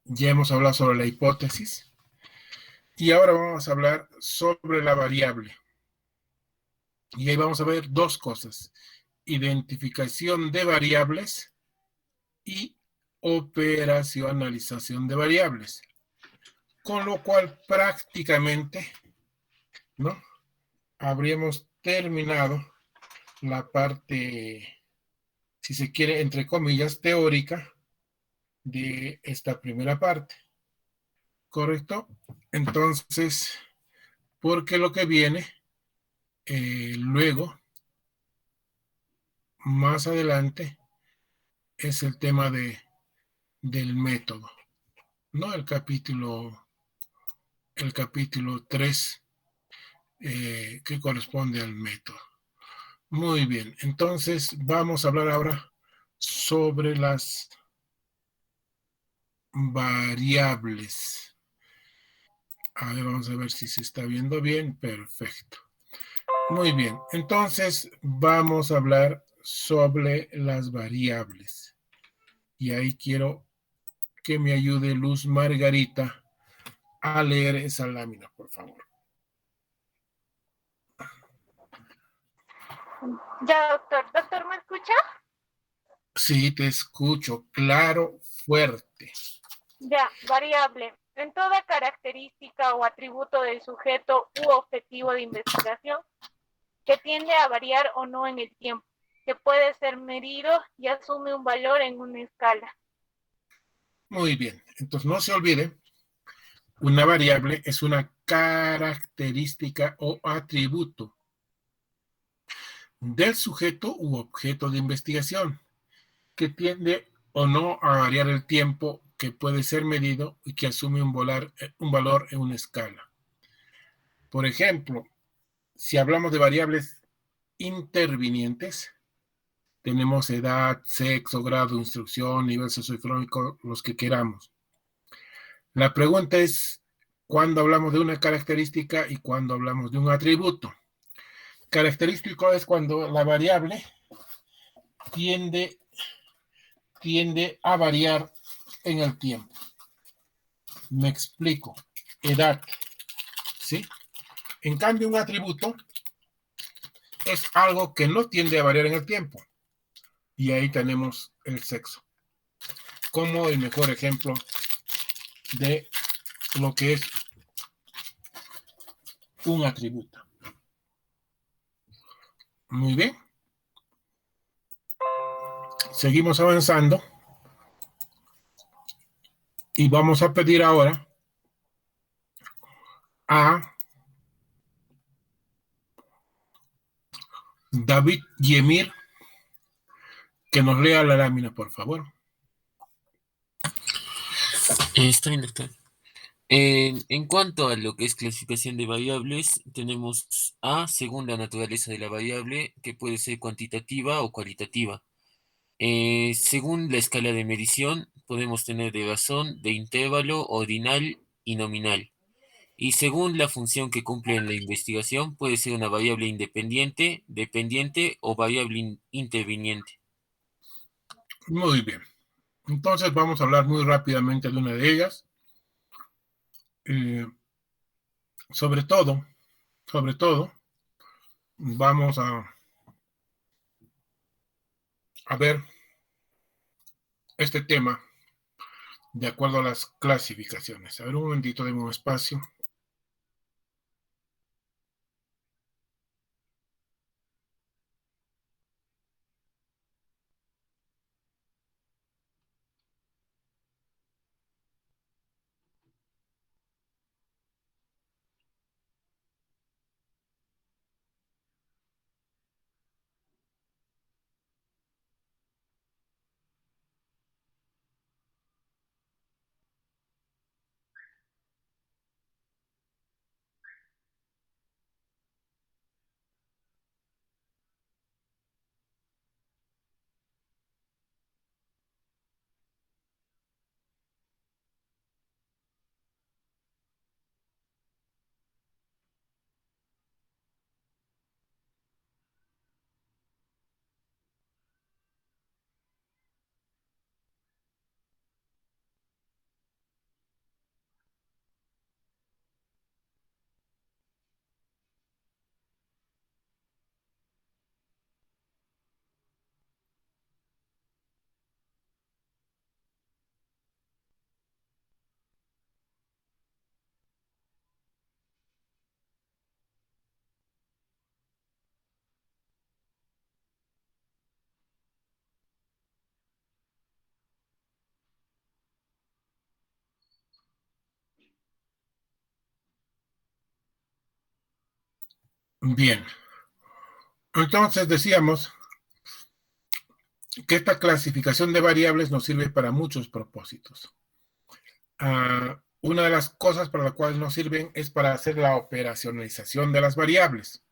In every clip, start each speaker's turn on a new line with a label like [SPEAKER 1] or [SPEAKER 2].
[SPEAKER 1] ya hemos hablado sobre la hipótesis y ahora vamos a hablar sobre la variable. Y ahí vamos a ver dos cosas: identificación de variables y operacionalización de variables. Con lo cual prácticamente, ¿no?, habríamos terminado la parte, si se quiere, entre comillas, teórica de esta primera parte. ¿Correcto? Entonces, porque lo que viene luego, más adelante, es el tema del método, ¿no? El capítulo 3, que corresponde al método. Muy bien, entonces vamos a hablar ahora sobre las variables. A ver, vamos a ver si se está viendo bien. Perfecto. Muy bien, entonces vamos a hablar sobre las variables. Y ahí quiero que me ayude Luz Margarita a leer esa lámina, por favor.
[SPEAKER 2] Ya, doctor. Doctor, ¿me escucha?
[SPEAKER 1] Sí, te escucho, claro, fuerte.
[SPEAKER 2] Ya, variable. En toda característica o atributo del sujeto u objetivo de investigación que tiende a variar o no en el tiempo, que puede ser medido y asume un valor en una escala.
[SPEAKER 1] Muy bien, entonces no se olvide, una variable es una característica o atributo del sujeto u objeto de investigación que tiende o no a variar el tiempo, que puede ser medido y que asume un valor en una escala. Por ejemplo, si hablamos de variables intervinientes, tenemos edad, sexo, grado de instrucción, nivel socioeconómico, los que queramos. La pregunta es, ¿cuándo hablamos de una característica y cuándo hablamos de un atributo? Característico es cuando la variable tiende, tiende a variar en el tiempo. Me explico. Edad, ¿sí? En cambio, un atributo es algo que no tiende a variar en el tiempo. Y ahí tenemos el sexo como el mejor ejemplo de lo que es un atributo. Muy bien. Seguimos avanzando y vamos a pedir ahora a David Yemir que nos lea la lámina, por favor.
[SPEAKER 3] Está bien, doctor. En cuanto a lo que es clasificación de variables, tenemos A, según la naturaleza de la variable, que puede ser cuantitativa o cualitativa. Según la escala de medición, podemos tener de razón, de intervalo, ordinal y nominal. Y según la función que cumple en la investigación, puede ser una variable independiente, dependiente o variable interviniente.
[SPEAKER 1] Muy bien. Entonces vamos a hablar muy rápidamente de una de ellas. Eh, sobre todo, vamos a ver este tema de acuerdo a las clasificaciones. A ver, un momentito, de un espacio. Bien. Entonces decíamos que esta clasificación de variables nos sirve para muchos propósitos. Una de las cosas para las cuales nos sirven es para hacer la operacionalización de las variables,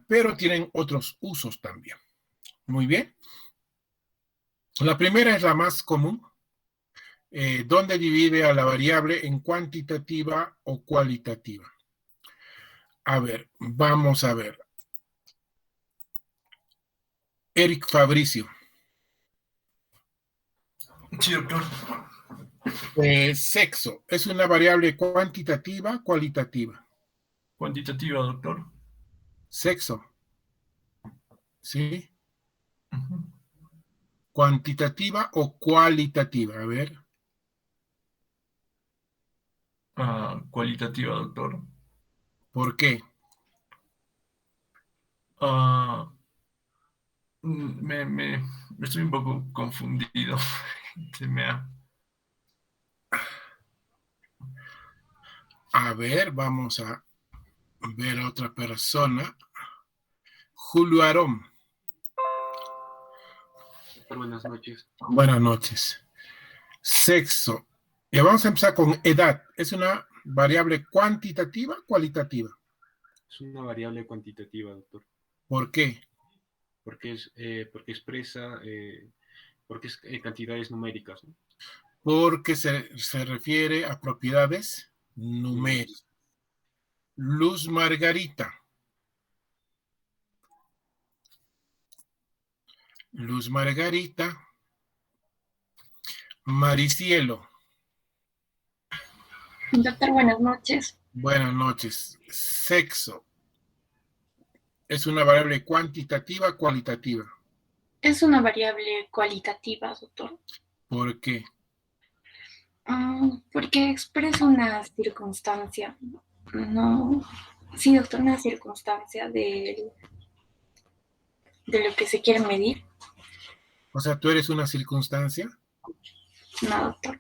[SPEAKER 1] pero tienen otros usos también. Muy bien. La primera es la más común, donde divide a la variable en cuantitativa o cualitativa. A ver, vamos a ver. Eric Fabricio.
[SPEAKER 4] Sí, doctor.
[SPEAKER 1] Sexo, ¿es una variable cuantitativa, cualitativa?
[SPEAKER 4] Cuantitativa, doctor.
[SPEAKER 1] Sexo, ¿sí?
[SPEAKER 4] Ujú.
[SPEAKER 1] ¿Cuantitativa o cualitativa? A ver,
[SPEAKER 4] Cualitativa, doctor.
[SPEAKER 1] ¿por qué?
[SPEAKER 4] Ah, me estoy un poco confundido. Se me ha...
[SPEAKER 1] A ver, vamos a ver a otra persona. Julio Arón.
[SPEAKER 5] Buenas noches.
[SPEAKER 1] Buenas noches. Sexo. Ya vamos a empezar con edad. ¿Es una variable cuantitativa o cualitativa?
[SPEAKER 5] Es una variable cuantitativa, doctor,
[SPEAKER 1] ¿Por qué?
[SPEAKER 5] porque expresa, porque es cantidades numéricas, ¿no?
[SPEAKER 1] Porque se refiere a propiedades numéricas. Luz Margarita. Luz Margarita. Maricielo.
[SPEAKER 6] Doctor, buenas noches.
[SPEAKER 1] Buenas noches. Sexo. ¿Es una variable cuantitativa o cualitativa?
[SPEAKER 6] Es una variable cualitativa, doctor.
[SPEAKER 1] ¿Por qué?
[SPEAKER 6] Porque expresa una circunstancia, no, sí, doctor, una circunstancia de lo que se quiere medir.
[SPEAKER 1] O sea, ¿tú eres una circunstancia?
[SPEAKER 6] No, doctor.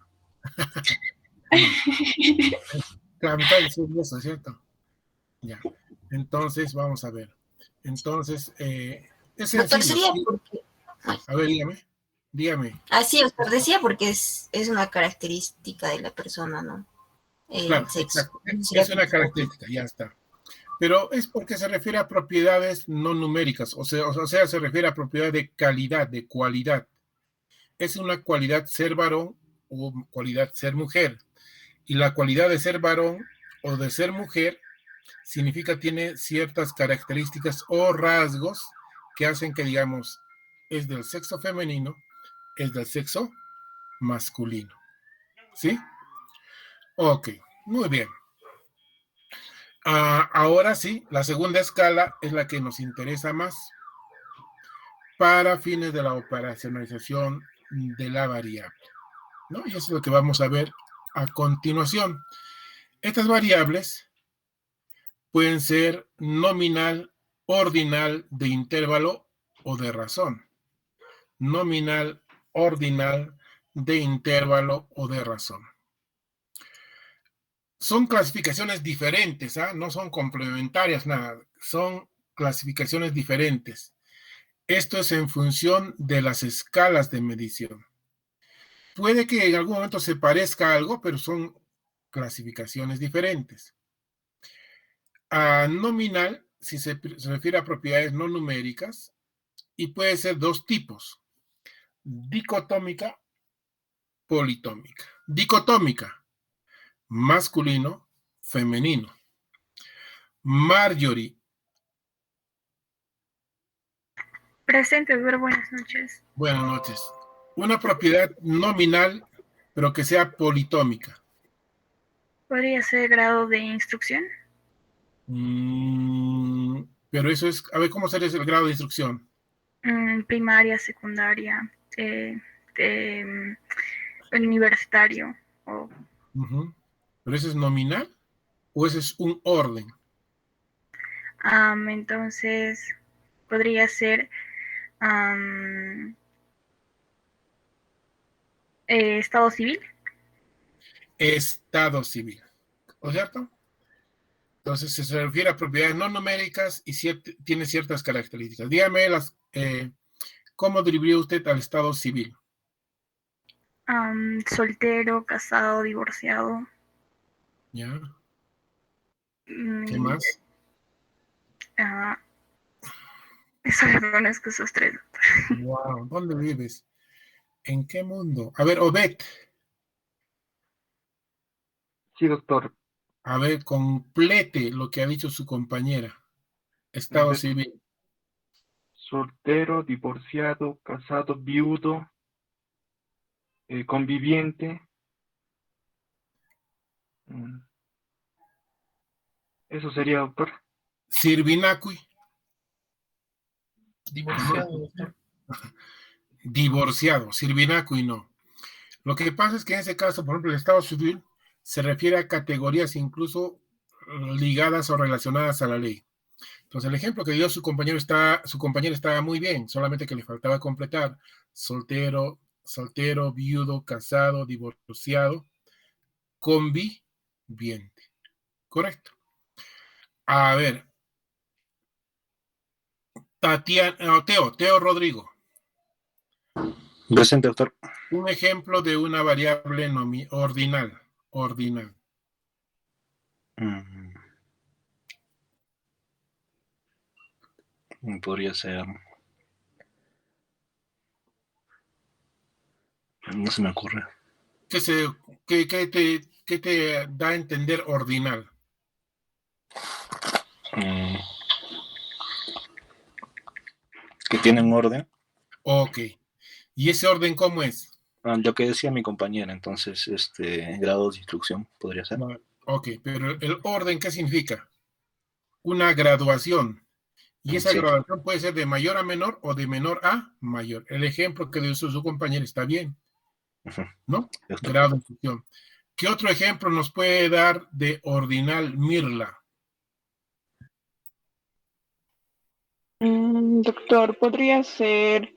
[SPEAKER 1] Claro, me está diciendo eso, ¿cierto? Ya. Entonces, vamos a ver. Entonces, es
[SPEAKER 7] Doctor,
[SPEAKER 1] sencillo.
[SPEAKER 7] sería
[SPEAKER 1] ¿Sí?
[SPEAKER 7] porque... Ay.
[SPEAKER 1] A ver, dígame.
[SPEAKER 7] Así, doctor, decía porque es una característica de la persona, ¿no?
[SPEAKER 1] Claro,
[SPEAKER 7] El sexo.
[SPEAKER 1] exacto.
[SPEAKER 7] Sería
[SPEAKER 1] Es una característica, ya está. Pero es porque se refiere a propiedades no numéricas, o sea, se refiere a propiedad de calidad, de cualidad. Es una cualidad ser varón o cualidad ser mujer. Y la cualidad de ser varón o de ser mujer significa tiene ciertas características o rasgos que hacen que, digamos, es del sexo femenino, es del sexo masculino. ¿Sí? Ok, muy bien. Ahora sí, la segunda escala es la que nos interesa más para fines de la operacionalización de la variable, ¿no? Y eso es lo que vamos a ver a continuación. Estas variables pueden ser nominal, ordinal, de intervalo o de razón. Nominal, ordinal, de intervalo o de razón. Son clasificaciones diferentes, no son complementarias, nada, son clasificaciones diferentes. Esto es en función de las escalas de medición. Puede que en algún momento se parezca a algo, pero son clasificaciones diferentes. Nominal, si se refiere a propiedades no numéricas, y puede ser dos tipos, dicotómica, politómica. Dicotómica, masculino, femenino. Marjorie.
[SPEAKER 8] Presente, doctor, buenas noches.
[SPEAKER 1] Buenas noches. Una propiedad nominal, pero que sea politómica.
[SPEAKER 8] ¿Podría ser grado de instrucción?
[SPEAKER 1] Pero eso es, a ver, ¿cómo sería el grado de instrucción?
[SPEAKER 8] Primaria, secundaria, universitario.
[SPEAKER 1] ¿Pero eso es nominal o eso es un orden?
[SPEAKER 8] Entonces, podría ser estado civil.
[SPEAKER 1] Estado civil, ¿no es cierto? Entonces se refiere a propiedades no numéricas y tiene ciertas características. Dígame ¿cómo describiría usted al estado civil?
[SPEAKER 8] Soltero, casado, divorciado.
[SPEAKER 1] ¿Ya? ¿Qué
[SPEAKER 8] Y,
[SPEAKER 1] más?
[SPEAKER 8] solo conozco esos tres.
[SPEAKER 1] Wow, ¿dónde vives? ¿En qué mundo? A ver, Obed.
[SPEAKER 9] Sí, doctor.
[SPEAKER 1] A ver, complete lo que ha dicho su compañera. Estado civil.
[SPEAKER 9] Soltero, divorciado, casado, viudo, conviviente. Eso sería, doctor.
[SPEAKER 1] Sirvinacui.
[SPEAKER 3] Divorciado, doctor.
[SPEAKER 1] Divorciado, sirvinacui no. Lo que pasa es que en ese caso, por ejemplo, el estado civil se refiere a categorías incluso ligadas o relacionadas a la ley. Entonces, el ejemplo que dio su compañera estaba muy bien, solamente que le faltaba completar soltero, viudo, casado, divorciado, conviviente. Correcto. A ver, Teo Rodrigo.
[SPEAKER 10] Presente, doctor.
[SPEAKER 1] Un ejemplo de una variable ordinal.
[SPEAKER 10] Podría ser. No se me ocurre.
[SPEAKER 1] ¿Qué te da a entender ordinal?
[SPEAKER 10] Que tiene un orden.
[SPEAKER 1] Ok. ¿Y ese orden cómo es?
[SPEAKER 10] Lo que decía mi compañera, entonces, grados de instrucción podría ser.
[SPEAKER 1] Ok, pero el orden, ¿qué significa? Una graduación. Y esa graduación puede ser de mayor a menor o de menor a mayor. El ejemplo que dio su compañero está bien, ¿no? Grado de instrucción. ¿Qué otro ejemplo nos puede dar de ordinal Mirla?
[SPEAKER 11] Doctor, podría ser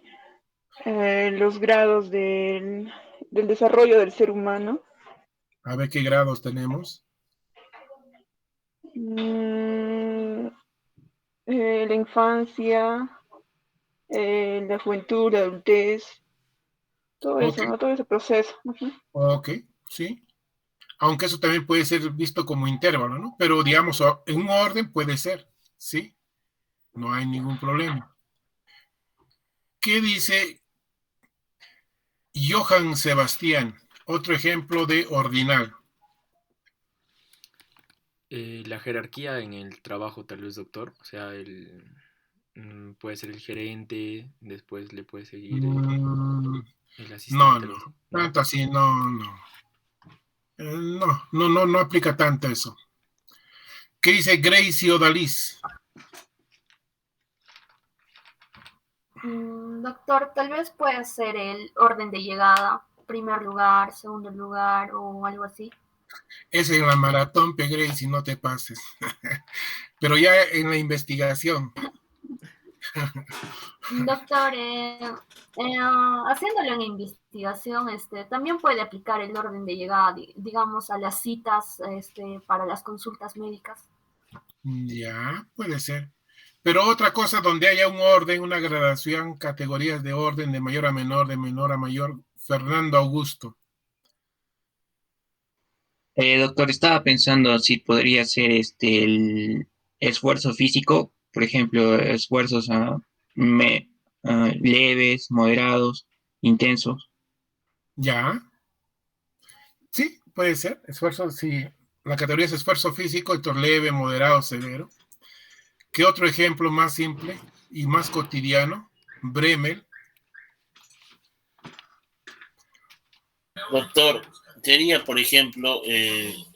[SPEAKER 11] los grados del desarrollo del ser humano.
[SPEAKER 1] A ver qué grados tenemos.
[SPEAKER 11] La infancia, la juventud, la adultez, todo eso, ¿no? Todo ese proceso.
[SPEAKER 1] Ok, sí. Aunque eso también puede ser visto como intervalo, ¿no? Pero digamos, en un orden puede ser, ¿sí? No hay ningún problema. ¿Qué dice Johann Sebastián? Otro ejemplo de ordinal.
[SPEAKER 12] La jerarquía en el trabajo, tal vez, doctor. O sea, puede ser el gerente, después le puede seguir el asistente.
[SPEAKER 1] No, tanto así, no. No aplica tanto eso. ¿Qué dice Gracie Odalis?
[SPEAKER 13] Doctor, tal vez puede ser el orden de llegada, primer lugar, segundo lugar o algo así.
[SPEAKER 1] Es en la maratón, Gracie, no te pases. Pero ya en la investigación.
[SPEAKER 13] Doctor, haciéndolo en investigación, también puede aplicar el orden de llegada, digamos, a las citas para las consultas médicas.
[SPEAKER 1] Ya, puede ser. Pero otra cosa donde haya un orden, una gradación, categorías de orden de mayor a menor, de menor a mayor. Fernando Augusto.
[SPEAKER 14] Doctor, estaba pensando si podría ser el esfuerzo físico, por ejemplo, esfuerzos leves, moderados, intensos.
[SPEAKER 1] Ya. Sí, puede ser. Esfuerzo, sí. La categoría es esfuerzo físico, entonces leve, moderado, severo. ¿Qué otro ejemplo más simple y más cotidiano? Bremel.
[SPEAKER 15] Doctor, sería, por ejemplo,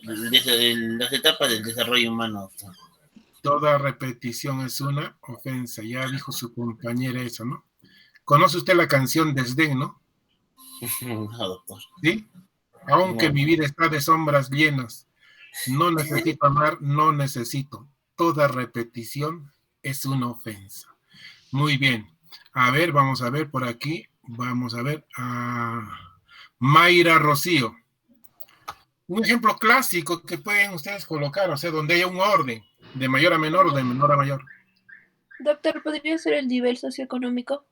[SPEAKER 15] las etapas del desarrollo humano.
[SPEAKER 1] Toda repetición es una ofensa. Ya dijo su compañera eso, ¿no? ¿Conoce usted la canción Desdén, no?
[SPEAKER 15] No, doctor.
[SPEAKER 1] ¿Sí? Aunque mi vida está de sombras llenas, no necesito amar, no necesito. Toda repetición es una ofensa. Muy bien. A ver, vamos a ver por aquí. Vamos a ver a Mayra Rocío. Un ejemplo clásico que pueden ustedes colocar, o sea, donde haya un orden, de mayor a menor o de menor a mayor.
[SPEAKER 16] Doctor, ¿podría ser el nivel socioeconómico?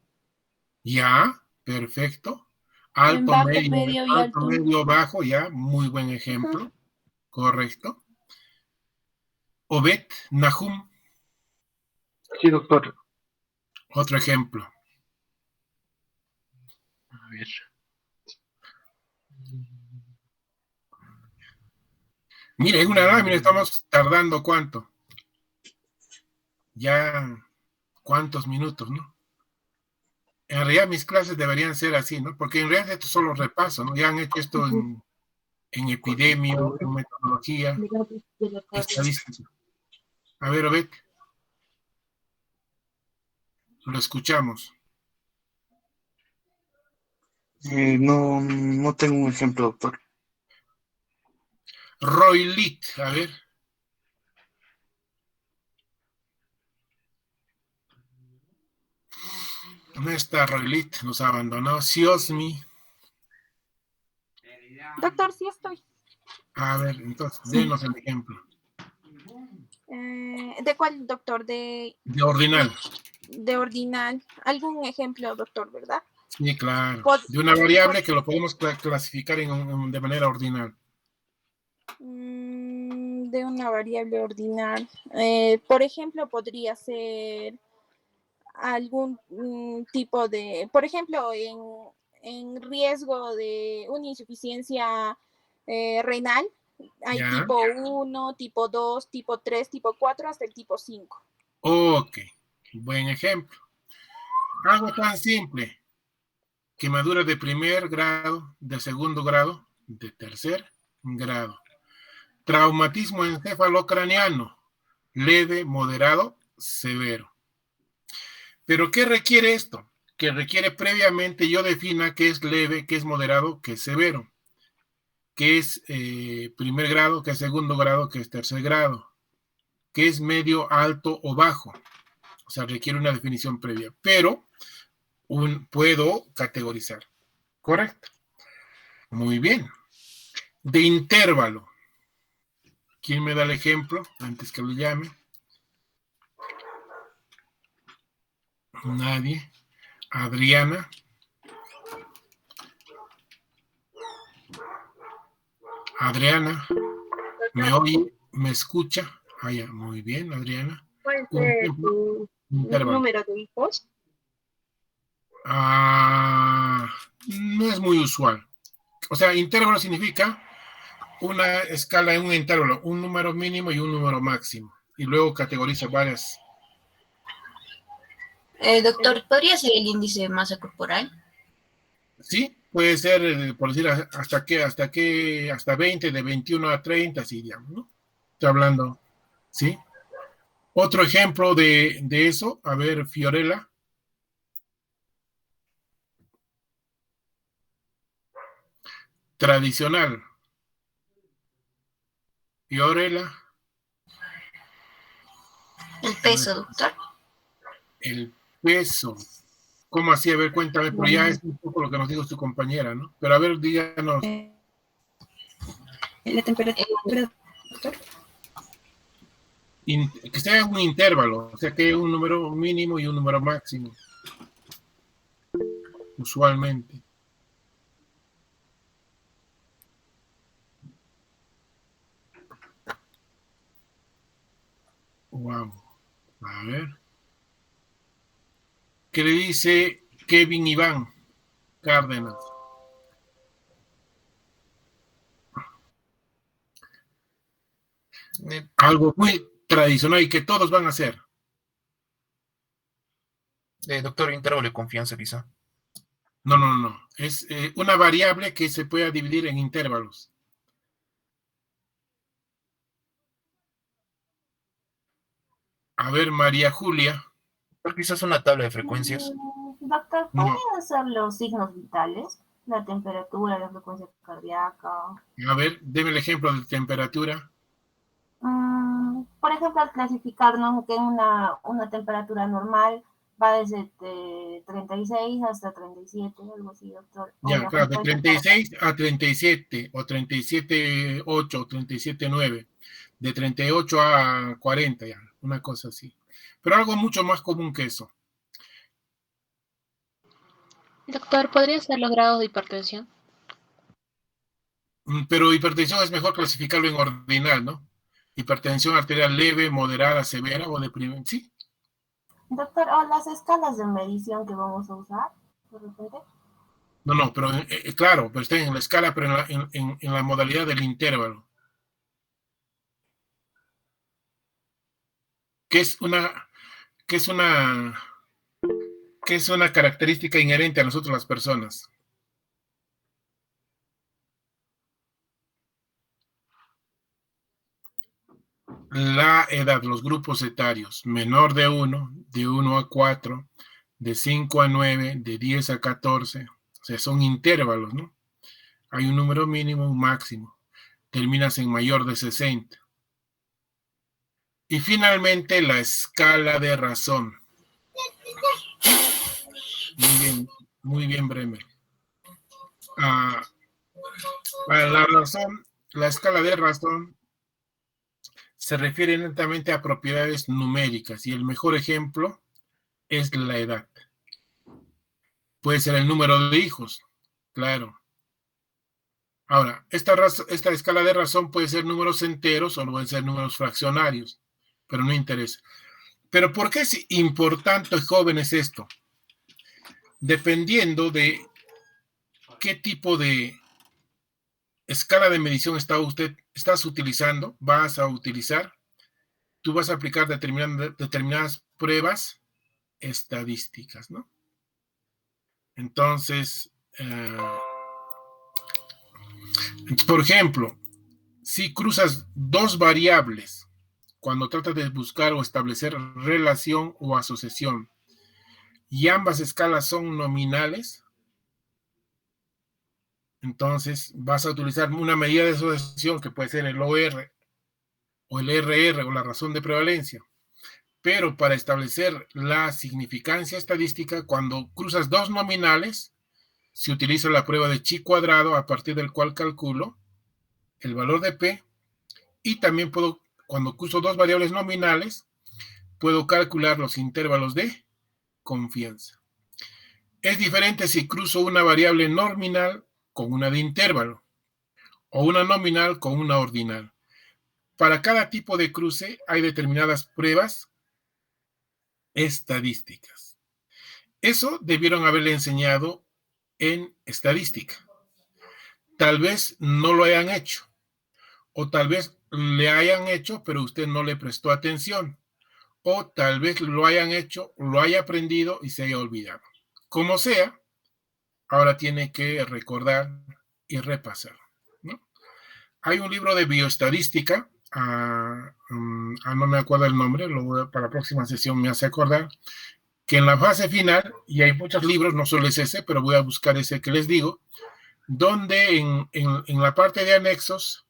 [SPEAKER 1] Ya, perfecto.
[SPEAKER 16] En bajo, medio y
[SPEAKER 1] alto,
[SPEAKER 16] alto.
[SPEAKER 1] medio, bajo, ya, muy buen ejemplo. Correcto. Obed, Nahum.
[SPEAKER 9] Sí, doctor.
[SPEAKER 1] Otro ejemplo.
[SPEAKER 10] A ver.
[SPEAKER 1] Mire, en una lámina estamos tardando ¿cuánto? Ya, ¿cuántos minutos, no? En realidad mis clases deberían ser así, ¿no? Porque en realidad esto es solo repaso, ¿no? Ya han hecho esto en epidemia, en metodología, estadística. A ver, Obed. Lo escuchamos.
[SPEAKER 9] No tengo un ejemplo, doctor.
[SPEAKER 1] Roy Litt, a ver. No está Roy Litt, nos abandonó. Siosmi.
[SPEAKER 17] Doctor, sí estoy.
[SPEAKER 1] A ver, entonces, denos el ejemplo.
[SPEAKER 17] ¿De cuál, doctor?
[SPEAKER 1] De ordinal.
[SPEAKER 17] De ordinal. ¿Algún ejemplo, doctor, verdad?
[SPEAKER 1] Sí, claro. De una variable que lo podemos clasificar de manera ordinal.
[SPEAKER 17] De una variable ordinal. Por ejemplo, podría ser algún tipo de, por ejemplo, en riesgo de una insuficiencia renal, hay
[SPEAKER 1] Ya.
[SPEAKER 17] tipo 1, tipo 2, tipo 3, tipo 4, hasta el tipo 5.
[SPEAKER 1] Ok, buen ejemplo. Algo tan simple. Quemadura de primer grado, de segundo grado, de tercer grado. Traumatismo encefalocraniano, leve, moderado, severo. ¿Pero qué requiere esto? Que requiere previamente yo defina qué es leve, qué es moderado, qué es severo. Qué es primer grado, qué es segundo grado, qué es tercer grado. Qué es medio, alto o bajo. O sea, requiere una definición previa. Pero puedo categorizar. ¿Correcto? Muy bien. De intervalo. ¿Quién me da el ejemplo antes que lo llame? Nadie. Adriana. Adriana. ¿Me oye? ¿Me escucha? Ah, ya, muy bien, Adriana.
[SPEAKER 8] ¿Puede ser tu número de hijos?
[SPEAKER 1] No es muy usual. O sea, intervalo significa una escala en un intervalo, un número mínimo y un número máximo. Y luego categoriza varias.
[SPEAKER 7] Doctor, ¿podría ser el índice de masa corporal?
[SPEAKER 1] Sí, puede ser, por decir, hasta 20, de 21 a 30, así, digamos, ¿no? Estoy hablando, ¿sí? Otro ejemplo de eso, a ver, Fiorella. Tradicional. Fiorella.
[SPEAKER 7] El peso, doctor.
[SPEAKER 1] El peso. ¿Cómo así? A ver, cuéntame, pero ya es un poco lo que nos dijo su compañera, ¿no? Pero a ver, díganos.
[SPEAKER 6] La temperatura, doctor.
[SPEAKER 1] Que sea un intervalo, o sea, que un número mínimo y un número máximo. Usualmente. Wow. A ver. ¿Qué le dice Kevin Iván Cárdenas? Algo muy tradicional y que todos van a hacer.
[SPEAKER 18] Doctor, intervalo de confianza, quizá.
[SPEAKER 1] No. Es una variable que se pueda dividir en intervalos. A ver, María Julia.
[SPEAKER 18] Quizás una tabla de frecuencias.
[SPEAKER 13] Doctor, ¿pueden ser los signos vitales? La temperatura, la frecuencia cardíaca.
[SPEAKER 1] A ver, deme el ejemplo de temperatura.
[SPEAKER 13] Por ejemplo, al clasificarnos que una temperatura normal va desde 36 hasta 37, algo así, doctor. O
[SPEAKER 1] Ya,
[SPEAKER 13] la
[SPEAKER 1] claro, de
[SPEAKER 13] frecuencia
[SPEAKER 1] 36 a 37, o 37.8, o 37.9, de 38 a 40, ya, una cosa así. Pero algo mucho más común que eso.
[SPEAKER 19] Doctor, ¿podría ser los grados de hipertensión?
[SPEAKER 1] Pero hipertensión es mejor clasificarlo en ordinal, ¿no? Hipertensión arterial leve, moderada, severa o deprimente. Sí.
[SPEAKER 13] Doctor, ¿o las escalas de medición que vamos a usar, de repente?
[SPEAKER 1] No, pero claro, pero está en la escala, pero en la modalidad del intervalo. Que es una característica inherente a nosotros las personas. La edad, los grupos etarios, menor de 1, de 1 a 4, de 5 a 9, de 10 a 14, o sea, son intervalos, ¿no? Hay un número mínimo, un máximo. Terminas en mayor de 60. Y finalmente, la escala de razón. Muy bien, Bremer. La escala de razón se refiere netamente a propiedades numéricas y el mejor ejemplo es la edad. Puede ser el número de hijos, claro. Ahora, esta escala de razón puede ser números enteros o puede ser números fraccionarios, pero no interesa. Pero ¿por qué es importante, jóvenes, esto? Dependiendo de qué tipo de escala de medición estás utilizando, tú vas a aplicar determinadas pruebas estadísticas, ¿no? Entonces, por ejemplo, si cruzas dos variables cuando tratas de buscar o establecer relación o asociación y ambas escalas son nominales, entonces vas a utilizar una medida de asociación que puede ser el OR o el RR o la razón de prevalencia. Pero para establecer la significancia estadística, cuando cruzas dos nominales, se utiliza la prueba de chi cuadrado, a partir del cual calculo el valor de P, y también cuando cruzo dos variables nominales, puedo calcular los intervalos de confianza. Es diferente si cruzo una variable nominal con una de intervalo, o una nominal con una ordinal. Para cada tipo de cruce hay determinadas pruebas estadísticas. Eso debieron haberle enseñado en estadística. Tal vez no lo hayan hecho, o tal vez le hayan hecho, pero usted no le prestó atención, o tal vez lo hayan hecho, lo haya aprendido y se haya olvidado. Como sea, ahora tiene que recordar y repasar, ¿no? Hay un libro de bioestadística, no me acuerdo el nombre, para la próxima sesión me hace acordar, que en la fase final, y hay muchos libros, no solo es ese, pero voy a buscar ese que les digo, donde en la parte de anexos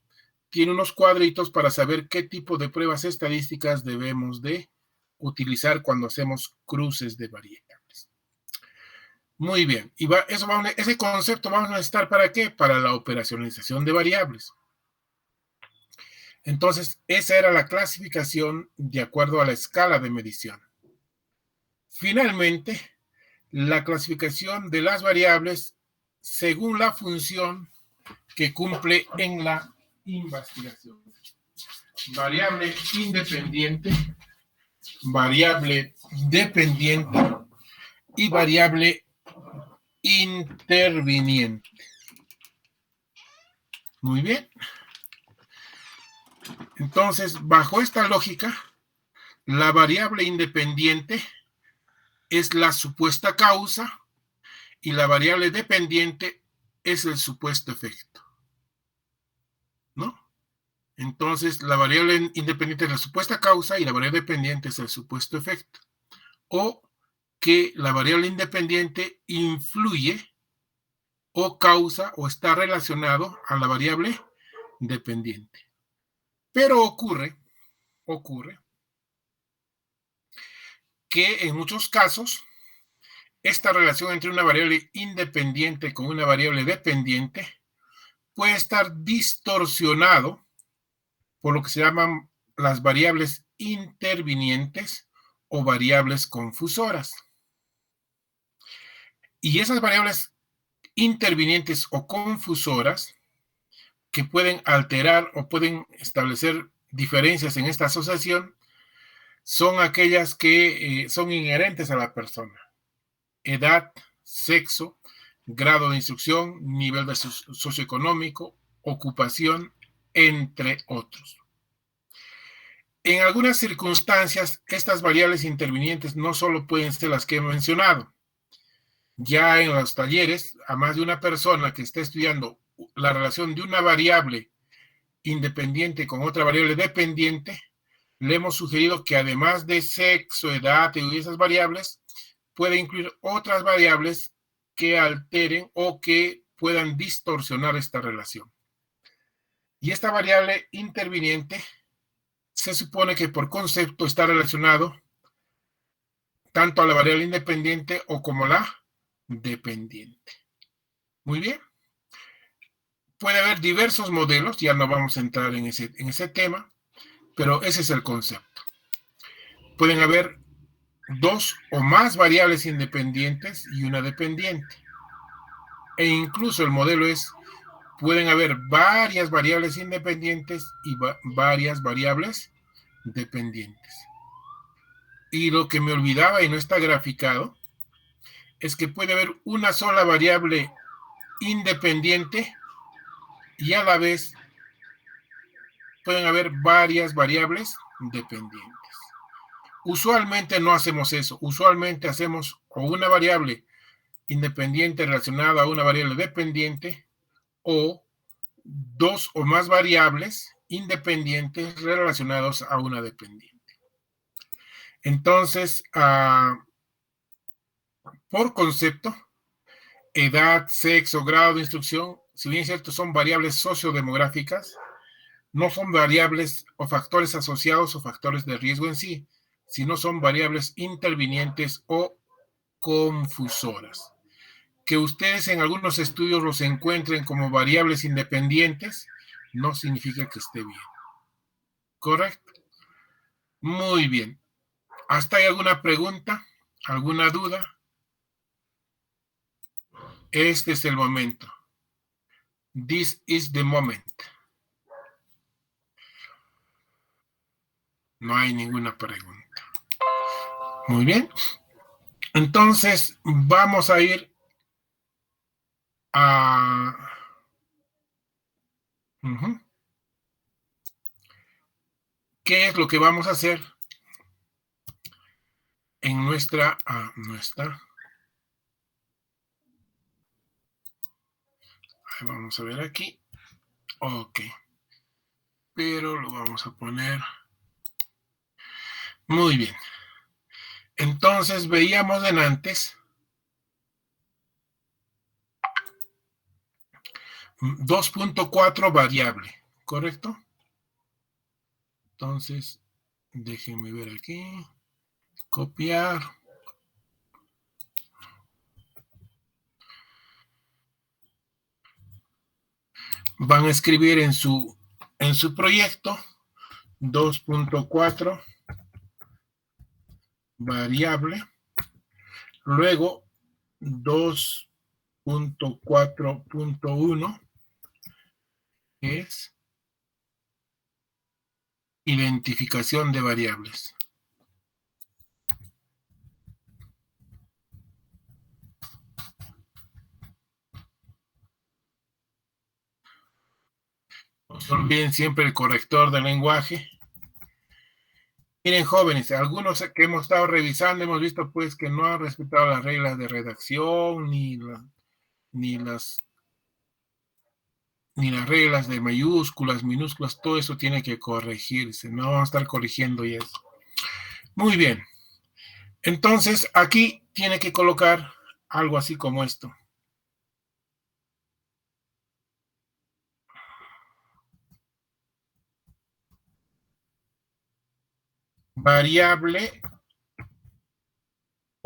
[SPEAKER 1] tiene unos cuadritos para saber qué tipo de pruebas estadísticas debemos de utilizar cuando hacemos cruces de variables. Muy bien, y ese concepto vamos a necesitar ¿para qué? Para la operacionalización de variables. Entonces, esa era la clasificación de acuerdo a la escala de medición. Finalmente, la clasificación de las variables según la función que cumple en la investigación. Variable independiente, variable dependiente y variable interviniente. Muy bien. Entonces, bajo esta lógica, la variable independiente es la supuesta causa y la variable dependiente es el supuesto efecto, ¿no? Entonces, la variable independiente es la supuesta causa y la variable dependiente es el supuesto efecto. O que la variable independiente influye o causa o está relacionado a la variable dependiente. Pero ocurre que en muchos casos esta relación entre una variable independiente con una variable dependiente puede estar distorsionado por lo que se llaman las variables intervinientes o variables confusoras. Y esas variables intervinientes o confusoras que pueden alterar o pueden establecer diferencias en esta asociación son aquellas que son inherentes a la persona. Edad, sexo, grado de instrucción, nivel socioeconómico, ocupación, entre otros. En algunas circunstancias, estas variables intervinientes no solo pueden ser las que he mencionado. Ya en los talleres, a más de una persona que esté estudiando la relación de una variable independiente con otra variable dependiente, le hemos sugerido que además de sexo, edad y esas variables, puede incluir otras variables que alteren o que puedan distorsionar esta relación. Y esta variable interviniente se supone que por concepto está relacionado tanto a la variable independiente o como la dependiente. Muy bien. Puede haber diversos modelos, ya no vamos a entrar en ese tema, pero ese es el concepto. Pueden haber dos o más variables independientes y una dependiente. E incluso el modelo es, pueden haber varias variables independientes y varias variables dependientes. Y lo que me olvidaba y no está graficado es que puede haber una sola variable independiente y a la vez pueden haber varias variables dependientes. Usualmente no hacemos eso. Usualmente hacemos o una variable independiente relacionada a una variable dependiente o dos o más variables independientes relacionados a una dependiente. Entonces, por concepto, edad, sexo, grado de instrucción, si bien es cierto, son variables sociodemográficas, no son variables o factores asociados o factores de riesgo en sí, sino son variables intervinientes o confusoras. Que ustedes en algunos estudios los encuentren como variables independientes, no significa que esté bien. ¿Correcto? Muy bien. ¿Hasta hay alguna pregunta? ¿Alguna duda? Este es el momento. This is the moment. No hay ninguna pregunta. Muy bien. Entonces, vamos a ir a... ¿Qué es lo que vamos a hacer en nuestra... Vamos a ver aquí. Ok. Pero lo vamos a poner... Muy bien. Entonces, veíamos en antes 2.4 variable, ¿correcto? Entonces, déjenme ver aquí. Copiar. Van a escribir en su proyecto 2.4 variable, luego 2.4.1 es identificación de variables. No se olviden siempre el corrector de lenguaje. Miren, jóvenes, algunos que hemos estado revisando, hemos visto pues que no han respetado las reglas de redacción, ni las reglas de mayúsculas, minúsculas, todo eso tiene que corregirse. No vamos a estar corrigiendo y eso. Muy bien. Entonces, aquí tiene que colocar algo así como esto. Variable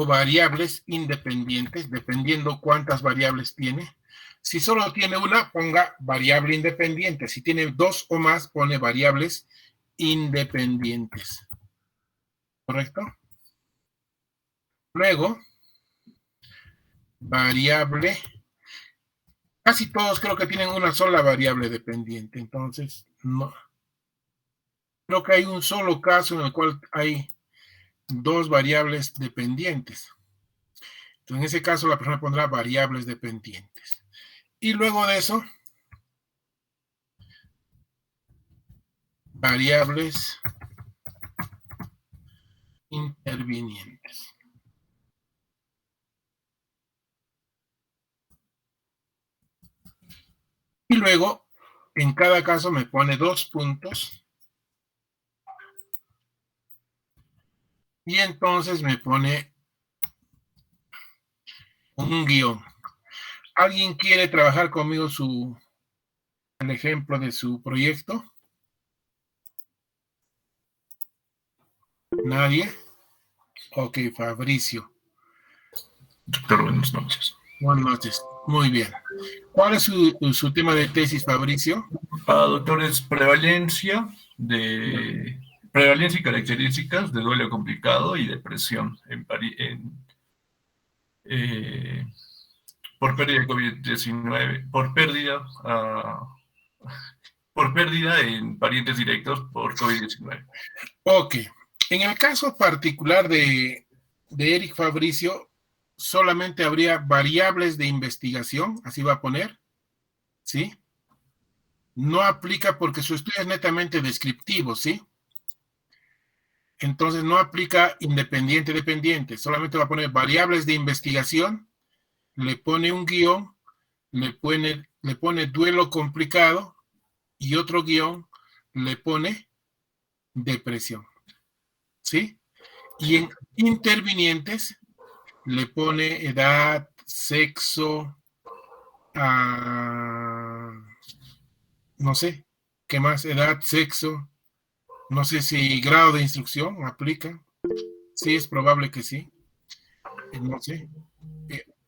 [SPEAKER 1] o variables independientes, dependiendo cuántas variables tiene. Si solo tiene una, ponga variable independiente. Si tiene dos o más, pone variables independientes. ¿Correcto? Luego, variable. Casi todos creo que tienen una sola variable dependiente. Entonces, no. Creo que hay un solo caso en el cual hay dos variables dependientes. Entonces, en ese caso, la persona pondrá variables dependientes. Y luego de eso, variables intervinientes. Y luego, en cada caso me pone 2 puntos. Y entonces me pone un guión. ¿Alguien quiere trabajar conmigo el ejemplo de su proyecto? ¿Nadie? Ok, Fabricio.
[SPEAKER 4] Doctor, buenas noches.
[SPEAKER 1] Buenas noches. Muy bien. ¿Cuál es su tema de tesis, Fabricio?
[SPEAKER 4] Doctor, es prevalencia y características de duelo complicado y depresión por pérdida de COVID-19, por pérdida en parientes directos por COVID-19.
[SPEAKER 1] Ok. En el caso particular de Eric Fabricio, solamente habría variables de investigación, así va a poner, ¿sí? No aplica porque su estudio es netamente descriptivo, ¿sí? Entonces no aplica independiente-dependiente, solamente va a poner variables de investigación, le pone un guión, le pone duelo complicado y otro guión le pone depresión, ¿sí? Y en intervinientes le pone edad, sexo, no sé, ¿qué más? Edad, sexo, no sé si grado de instrucción aplica. Sí, es probable que sí. No sé.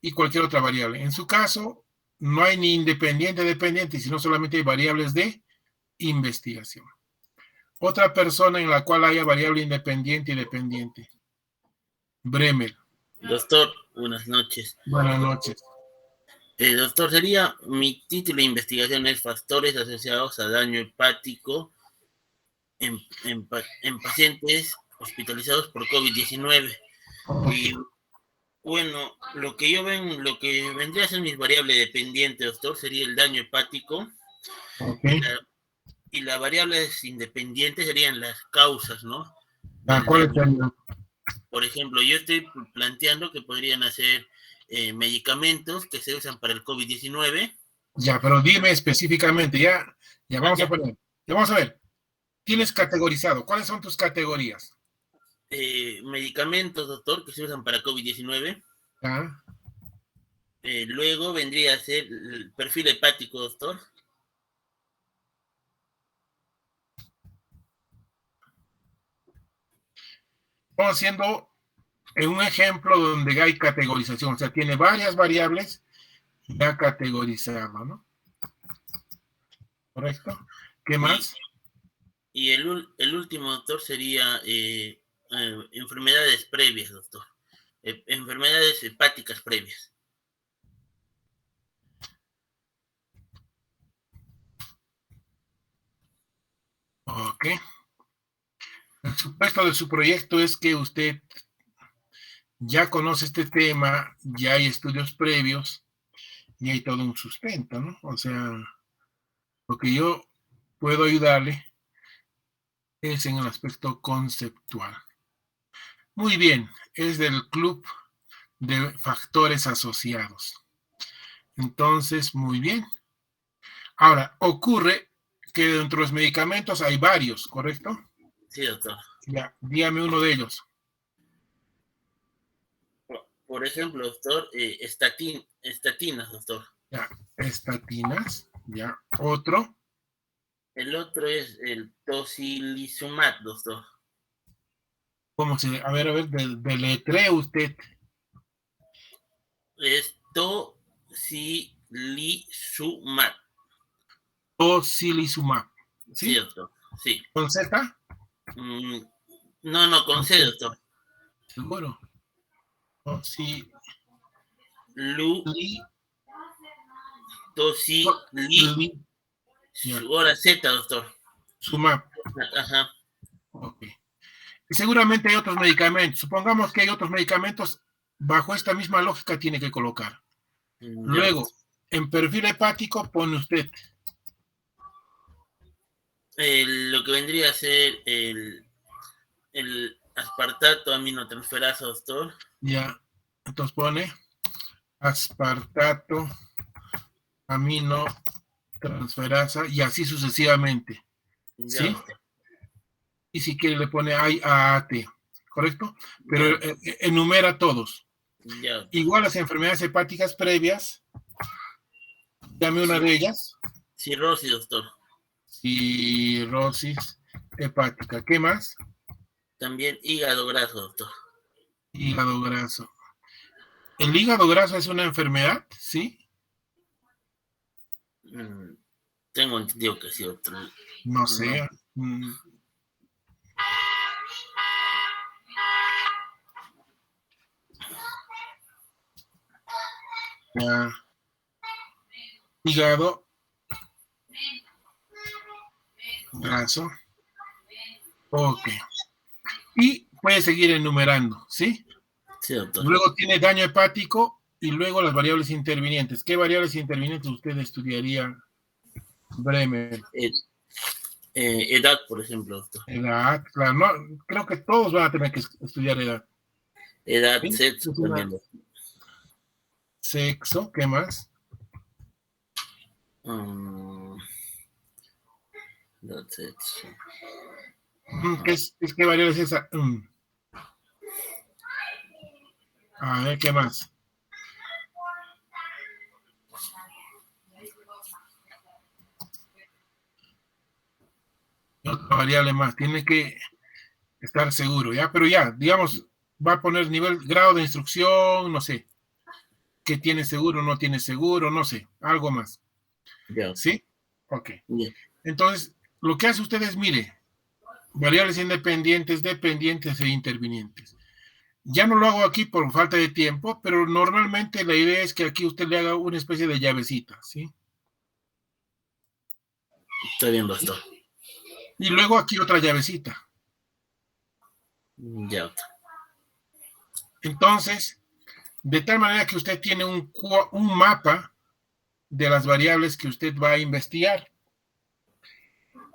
[SPEAKER 1] Y cualquier otra variable. En su caso, no hay ni independiente, sino solamente hay variables de investigación. Otra persona en la cual haya variable independiente y dependiente. Bremer.
[SPEAKER 15] Doctor, buenas noches.
[SPEAKER 1] Buenas noches.
[SPEAKER 15] Doctor, mi título de investigación es factores asociados a daño hepático en pacientes hospitalizados por COVID-19. Y bueno, lo que vendría a ser mis variables dependientes, doctor, sería el daño hepático.
[SPEAKER 1] Okay.
[SPEAKER 15] Y las variables independientes serían las causas, ¿no?
[SPEAKER 1] ¿Cuál es el?
[SPEAKER 15] Por ejemplo, yo estoy planteando que podrían hacer medicamentos que se usan para el COVID-19.
[SPEAKER 1] Ya, pero dime específicamente, ya vamos a poner. Ya vamos a ver. Tienes categorizado. ¿Cuáles son tus categorías?
[SPEAKER 15] Medicamentos, doctor, que se usan para COVID-19.
[SPEAKER 1] ¿Ah?
[SPEAKER 15] Luego vendría a ser el perfil hepático, doctor.
[SPEAKER 1] Estamos haciendo un ejemplo donde hay categorización, o sea, tiene varias variables ya categorizado, ¿no? ¿Correcto? ¿Qué más?
[SPEAKER 15] Y el último, doctor, sería enfermedades previas, doctor. Enfermedades hepáticas previas.
[SPEAKER 1] Ok. El supuesto de su proyecto es que usted ya conoce este tema, ya hay estudios previos y hay todo un sustento, ¿no? O sea, lo que yo puedo ayudarle es en el aspecto conceptual. Muy bien, es del club de factores asociados. Entonces, muy bien. Ahora, ocurre que dentro de los medicamentos hay varios, ¿correcto?
[SPEAKER 15] Sí, doctor.
[SPEAKER 1] Ya, dígame uno de ellos.
[SPEAKER 15] Por ejemplo, doctor, estatinas, doctor.
[SPEAKER 1] Ya, estatinas, ya. Otro.
[SPEAKER 15] El otro es el tocilizumab, doctor.
[SPEAKER 1] ¿Cómo se? A ver, deletree usted
[SPEAKER 15] Es tocilizumab.
[SPEAKER 1] Tocilizumab. ¿Sí?
[SPEAKER 15] Cierto, sí.
[SPEAKER 1] ¿Con Z?
[SPEAKER 15] No, con C, doctor.
[SPEAKER 1] ¿Seguro?
[SPEAKER 15] Ahora Z, doctor.
[SPEAKER 1] Sumab.
[SPEAKER 15] Ajá.
[SPEAKER 1] Ok. Seguramente hay otros medicamentos. Supongamos que hay otros medicamentos. Bajo esta misma lógica tiene que colocar. Luego, en perfil hepático pone usted.
[SPEAKER 15] Lo que vendría a ser el aspartato aminotransferasa, doctor.
[SPEAKER 1] Ya. Entonces pone aspartato aminotransferasa y así sucesivamente. ¿Sí? Y si quiere le pone AAT, ¿correcto? Pero enumera todos.
[SPEAKER 15] Ya.
[SPEAKER 1] Igual las enfermedades hepáticas previas. Dame una de ellas.
[SPEAKER 15] Cirrosis, doctor.
[SPEAKER 1] Cirrosis hepática. ¿Qué más?
[SPEAKER 15] También hígado graso, doctor.
[SPEAKER 1] Hígado graso. ¿El hígado graso es una enfermedad? ¿Sí?
[SPEAKER 15] Tengo entendido que sí, doctor.
[SPEAKER 1] No sé. Hígado graso. Ok. Y puede seguir enumerando, ¿sí?
[SPEAKER 15] Sí, doctor.
[SPEAKER 1] Luego tiene daño hepático y luego las variables intervinientes. ¿Qué variables intervinientes usted estudiaría brevemente?
[SPEAKER 15] Edad, por ejemplo, doctor.
[SPEAKER 1] Edad, claro. No, creo que todos van a tener que estudiar edad.
[SPEAKER 15] Edad,
[SPEAKER 1] ¿Sí?
[SPEAKER 15] sexo también, doctor.
[SPEAKER 1] Sexo, ¿qué más?
[SPEAKER 15] Edad, sexo.
[SPEAKER 1] ¿Qué variable es esa? A ver, ¿qué más? Otra variable más. Tiene que estar seguro, ¿ya? Pero ya, digamos, va a poner grado de instrucción, no sé. ¿Qué tiene seguro, no tiene seguro? No sé, algo más.
[SPEAKER 15] Ya.
[SPEAKER 1] ¿Sí? Ok.
[SPEAKER 15] Bien.
[SPEAKER 1] Entonces, lo que hace usted es, mire, variables independientes, dependientes e intervinientes. Ya no lo hago aquí por falta de tiempo, pero normalmente la idea es que aquí usted le haga una especie de llavecita, ¿sí?
[SPEAKER 15] Está bien, doctor.
[SPEAKER 1] Y luego aquí otra llavecita.
[SPEAKER 15] Ya.
[SPEAKER 1] Entonces, de tal manera que usted tiene un mapa de las variables que usted va a investigar.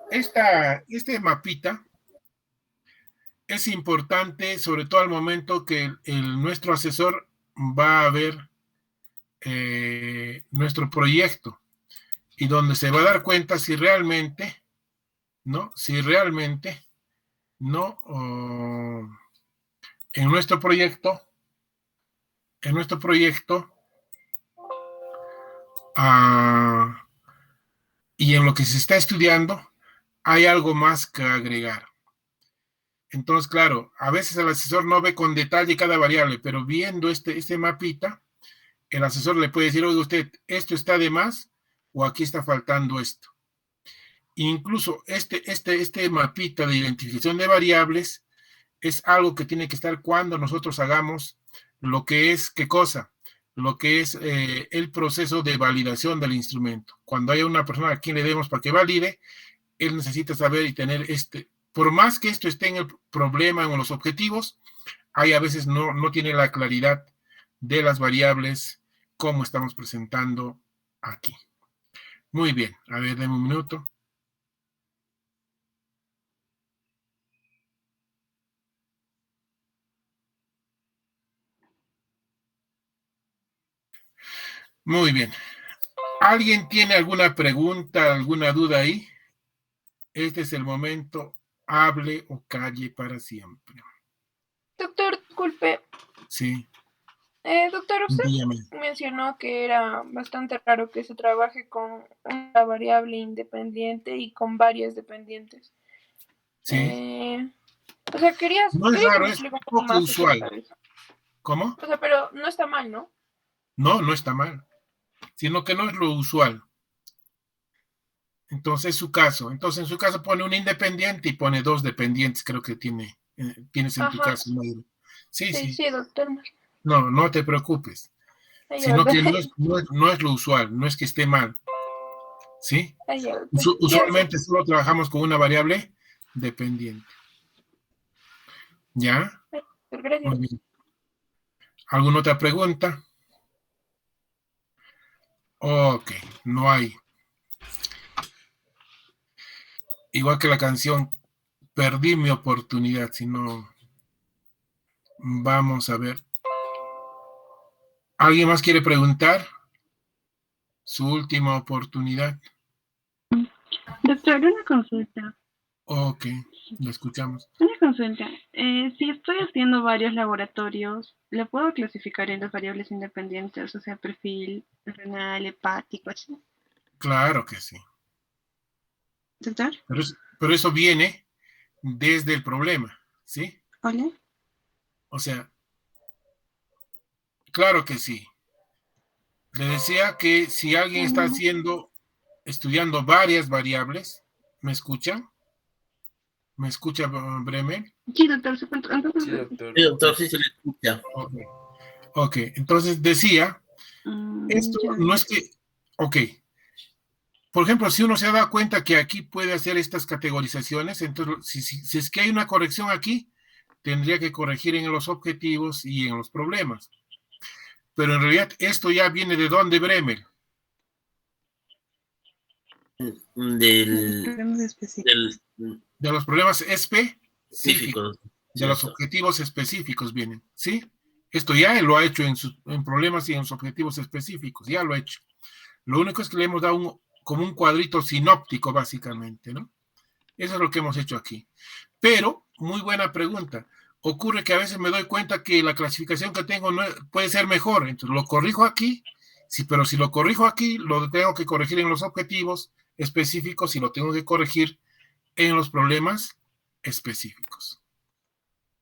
[SPEAKER 1] Este mapita es importante, sobre todo al momento que nuestro asesor va a ver nuestro proyecto y donde se va a dar cuenta si realmente, ¿no? En nuestro proyecto, y en lo que se está estudiando, hay algo más que agregar. Entonces, claro, a veces el asesor no ve con detalle cada variable, pero viendo este mapita, el asesor le puede decir, oye, usted, esto está de más o aquí está faltando esto. Incluso este mapita de identificación de variables es algo que tiene que estar cuando nosotros hagamos lo que es, ¿qué cosa? Lo que es el proceso de validación del instrumento. Cuando haya una persona a quien le demos para que valide, él necesita saber y tener por más que esto esté en el problema o en los objetivos, hay a veces no tiene la claridad de las variables como estamos presentando aquí. Muy bien, a ver, denme un minuto. Muy bien. ¿Alguien tiene alguna pregunta, alguna duda ahí? Este es el momento, hable o calle para siempre.
[SPEAKER 16] Doctor, disculpe.
[SPEAKER 1] Sí.
[SPEAKER 16] Doctor, usted mencionó que era bastante raro que se trabaje con una variable independiente y con varias dependientes.
[SPEAKER 1] Sí.
[SPEAKER 16] O sea, quería
[SPEAKER 1] no es raro, es
[SPEAKER 16] un
[SPEAKER 1] poco
[SPEAKER 16] más
[SPEAKER 1] usual. ¿Cómo?
[SPEAKER 16] O sea, pero no está mal, ¿no?
[SPEAKER 1] No, no está mal, sino que no es lo usual. Entonces, su caso. Entonces, en su caso pone un independiente y pone 2 dependientes, creo que tienes en tu
[SPEAKER 16] Ajá.
[SPEAKER 1] caso, Mayra. Sí,
[SPEAKER 16] Sí,
[SPEAKER 1] sí.
[SPEAKER 16] sí, doctor.
[SPEAKER 1] No, no te preocupes.
[SPEAKER 16] Ay,
[SPEAKER 1] Sino que
[SPEAKER 16] doctor.
[SPEAKER 1] no es lo usual, no es que esté mal. ¿Sí?
[SPEAKER 16] Ay, doctor.
[SPEAKER 1] Usualmente solo trabajamos con una variable dependiente. ¿Ya?
[SPEAKER 16] Gracias.
[SPEAKER 1] Muy bien. ¿Alguna otra pregunta? Ok, no hay. Igual que la canción, perdí mi oportunidad, si no, vamos a ver. ¿Alguien más quiere preguntar? Su última oportunidad.
[SPEAKER 20] Doctor, una consulta.
[SPEAKER 1] Ok, lo escuchamos.
[SPEAKER 20] Una consulta. Si estoy haciendo varios laboratorios, ¿le puedo clasificar en las variables independientes? O sea, perfil renal, hepático, así.
[SPEAKER 1] Claro que sí.
[SPEAKER 20] ¿Doctor?
[SPEAKER 1] Pero eso viene desde el problema, ¿sí?
[SPEAKER 20] ¿Hola?
[SPEAKER 1] O sea, claro que sí. Le decía que si alguien está estudiando varias variables, ¿me escuchan? ¿Me escucha, Bremen?
[SPEAKER 20] Sí, doctor. Entonces,
[SPEAKER 12] Sí, doctor.
[SPEAKER 15] Sí, doctor, sí se le escucha.
[SPEAKER 1] Ok, entonces decía, esto
[SPEAKER 20] ya.
[SPEAKER 1] no es que, ok, por ejemplo, si uno se da cuenta que aquí puede hacer estas categorizaciones, entonces si es que hay una corrección aquí, tendría que corregir en los objetivos y en los problemas. Pero en realidad esto ya viene de dónde, Bremer.
[SPEAKER 15] De
[SPEAKER 1] los problemas específicos, de los
[SPEAKER 15] cierto.
[SPEAKER 1] objetivos específicos vienen, ¿sí? Esto ya lo ha hecho en problemas y en sus objetivos específicos, ya lo ha hecho. Lo único es que le hemos dado como un cuadrito sinóptico, básicamente, ¿no? Eso es lo que hemos hecho aquí. Pero, muy buena pregunta. Ocurre que a veces me doy cuenta que la clasificación que tengo puede ser mejor, entonces lo corrijo aquí, sí, pero si lo corrijo aquí, lo tengo que corregir en los objetivos específicos y lo tengo que corregir en los problemas específicos.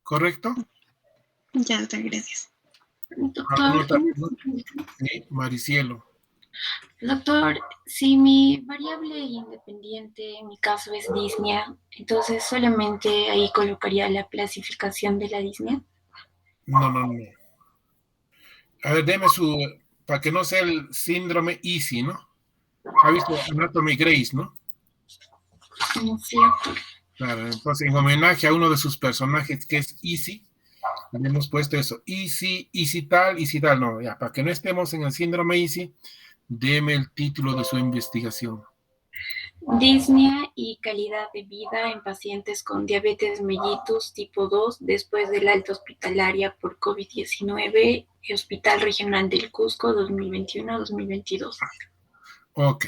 [SPEAKER 1] ¿Correcto?
[SPEAKER 6] Ya, doctor, gracias.
[SPEAKER 1] Doctor, sí, Maricielo.
[SPEAKER 6] Doctor, si mi variable independiente en mi caso es disnea, entonces solamente ahí colocaría la clasificación de la disnea.
[SPEAKER 1] No. A ver, deme para que no sea el síndrome EASY, ¿no? Ha visto Anatomy Grace, ¿no?
[SPEAKER 6] Sí.
[SPEAKER 1] Claro, entonces en homenaje a uno de sus personajes que es EASY, le hemos puesto eso, EASY tal, no, ya, para que no estemos en el síndrome EASY, deme el título de su investigación.
[SPEAKER 6] Disnea y calidad de vida en pacientes con diabetes mellitus tipo 2 después del alta hospitalaria por COVID-19 y Hospital Regional del Cusco 2021-2022.
[SPEAKER 1] Ok.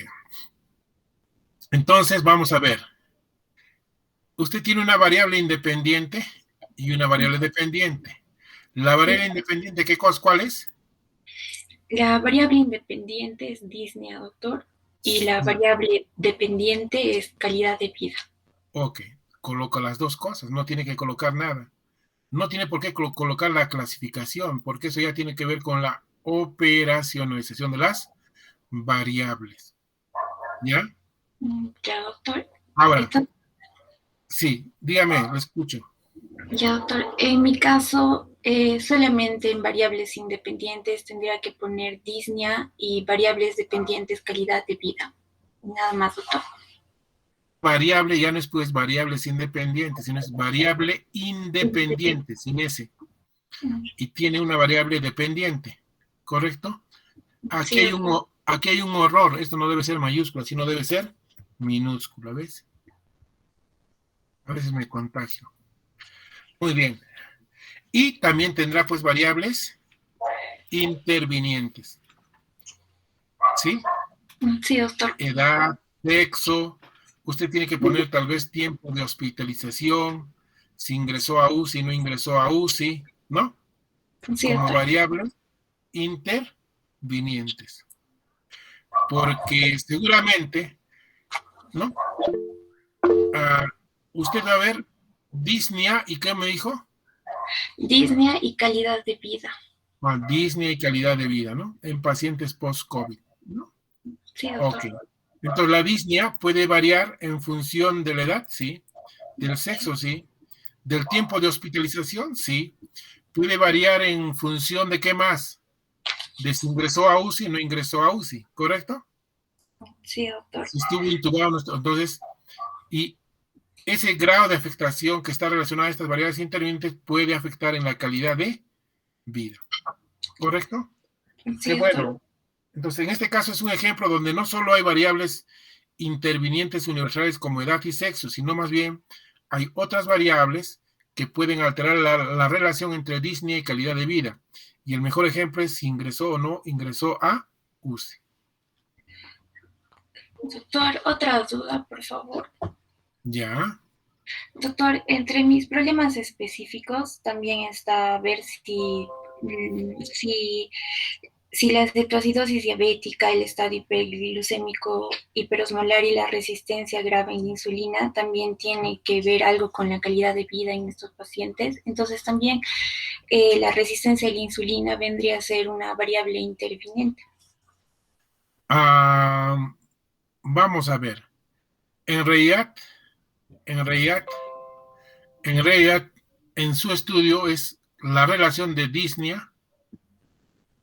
[SPEAKER 1] Entonces, vamos a ver. Usted tiene una variable independiente y una variable dependiente. La variable independiente, ¿cuál es?
[SPEAKER 6] La variable independiente es disnea, doctor, y la variable dependiente es calidad de vida.
[SPEAKER 1] Ok, coloca las dos cosas, no tiene que colocar nada. No tiene por qué colocar la clasificación, porque eso ya tiene que ver con la operacionalización de las variables. ¿Ya?
[SPEAKER 6] Ya, doctor.
[SPEAKER 1] Ahora,
[SPEAKER 6] entonces,
[SPEAKER 1] sí, dígame, lo escucho.
[SPEAKER 6] Ya, doctor. En mi caso, solamente en variables independientes tendría que poner disnea y variables dependientes calidad de vida. Nada más, doctor.
[SPEAKER 1] Variable ya no es pues variables independientes, sino es variable independiente, sin ese. Y tiene una variable dependiente, ¿correcto? Aquí, sí, aquí hay un error, esto no debe ser mayúscula, sino debe ser minúscula, ¿ves? A veces me contagio. Muy bien. Y también tendrá pues variables intervinientes. ¿Sí?
[SPEAKER 6] Sí, doctor.
[SPEAKER 1] Edad, sexo, usted tiene que poner tal vez tiempo de hospitalización, si ingresó a UCI, no ingresó a UCI, ¿no?
[SPEAKER 6] Sí,
[SPEAKER 1] como
[SPEAKER 6] doctor.
[SPEAKER 1] variables intervinientes. Porque seguramente, ¿no? Usted va a ver disnea y ¿qué me dijo?
[SPEAKER 6] Disnea y calidad de vida.
[SPEAKER 1] Disnea y calidad de vida, ¿no? En pacientes post-COVID, ¿no?
[SPEAKER 6] Sí, doctor.
[SPEAKER 1] Ok. Entonces, la disnea puede variar en función de la edad, sí. Del sexo, sí. Del tiempo de hospitalización, sí. Puede variar en función de qué más. De si ingresó a UCI o no ingresó a UCI, ¿correcto?
[SPEAKER 6] Sí, doctor.
[SPEAKER 1] Si estuvo intubado, entonces, y ese grado de afectación que está relacionado a estas variables intervinientes puede afectar en la calidad de vida, ¿correcto?
[SPEAKER 6] Sí,
[SPEAKER 1] Qué bueno. Entonces, en este caso es un ejemplo donde no solo hay variables intervinientes universales como edad y sexo, sino más bien hay otras variables que pueden alterar la relación entre disnea y calidad de vida. Y el mejor ejemplo es si ingresó o no ingresó a UCI.
[SPEAKER 6] Doctor, otra duda, por favor.
[SPEAKER 1] Ya.
[SPEAKER 6] Doctor, entre mis problemas específicos también está ver si la cetoacidosis diabética, el estado hiperglucémico hiperosmolar y la resistencia grave en la insulina también tiene que ver algo con la calidad de vida en estos pacientes. Entonces también la resistencia a la insulina vendría a ser una variable interviniente.
[SPEAKER 1] Vamos a ver. En realidad, en su estudio es la relación de disnea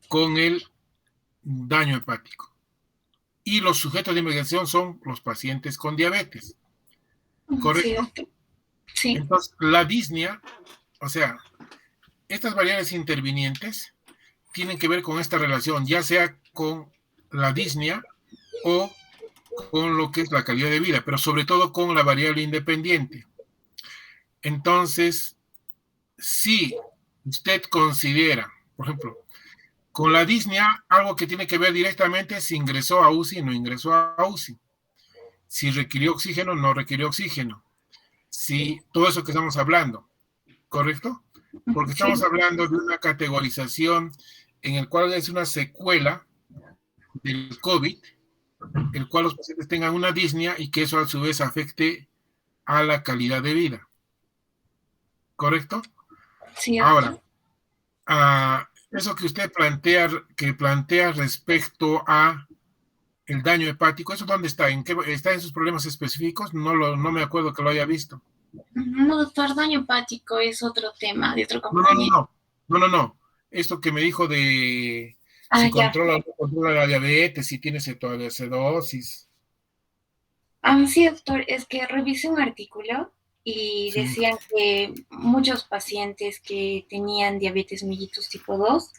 [SPEAKER 1] con el daño hepático. Y los sujetos de investigación son los pacientes con diabetes. ¿Correcto?
[SPEAKER 6] Sí.
[SPEAKER 1] Entonces, la disnea, o sea, estas variables intervinientes tienen que ver con esta relación, ya sea con la disnea o con lo que es la calidad de vida, pero sobre todo con la variable independiente. Entonces, si usted considera, por ejemplo, con la disnea, algo que tiene que ver directamente si ingresó a UCI o no ingresó a UCI, si requirió oxígeno o no requirió oxígeno, si todo eso que estamos hablando, ¿correcto? Porque estamos hablando de una categorización en el cual es una secuela del COVID, el cual los pacientes tengan una disnea y que eso a su vez afecte a la calidad de vida. ¿Correcto?
[SPEAKER 6] Sí.
[SPEAKER 1] Ahora, eso que usted plantea respecto a el daño hepático, ¿eso dónde está? ¿Está en sus problemas específicos? No me acuerdo que lo haya visto.
[SPEAKER 6] No, doctor, daño hepático es otro tema de otro compañero.
[SPEAKER 1] No. Esto que me dijo de si controla la diabetes, si tiene cetoacidosis.
[SPEAKER 6] Sí, doctor, es que revisé un artículo y decían que muchos pacientes que tenían diabetes mellitus tipo 2,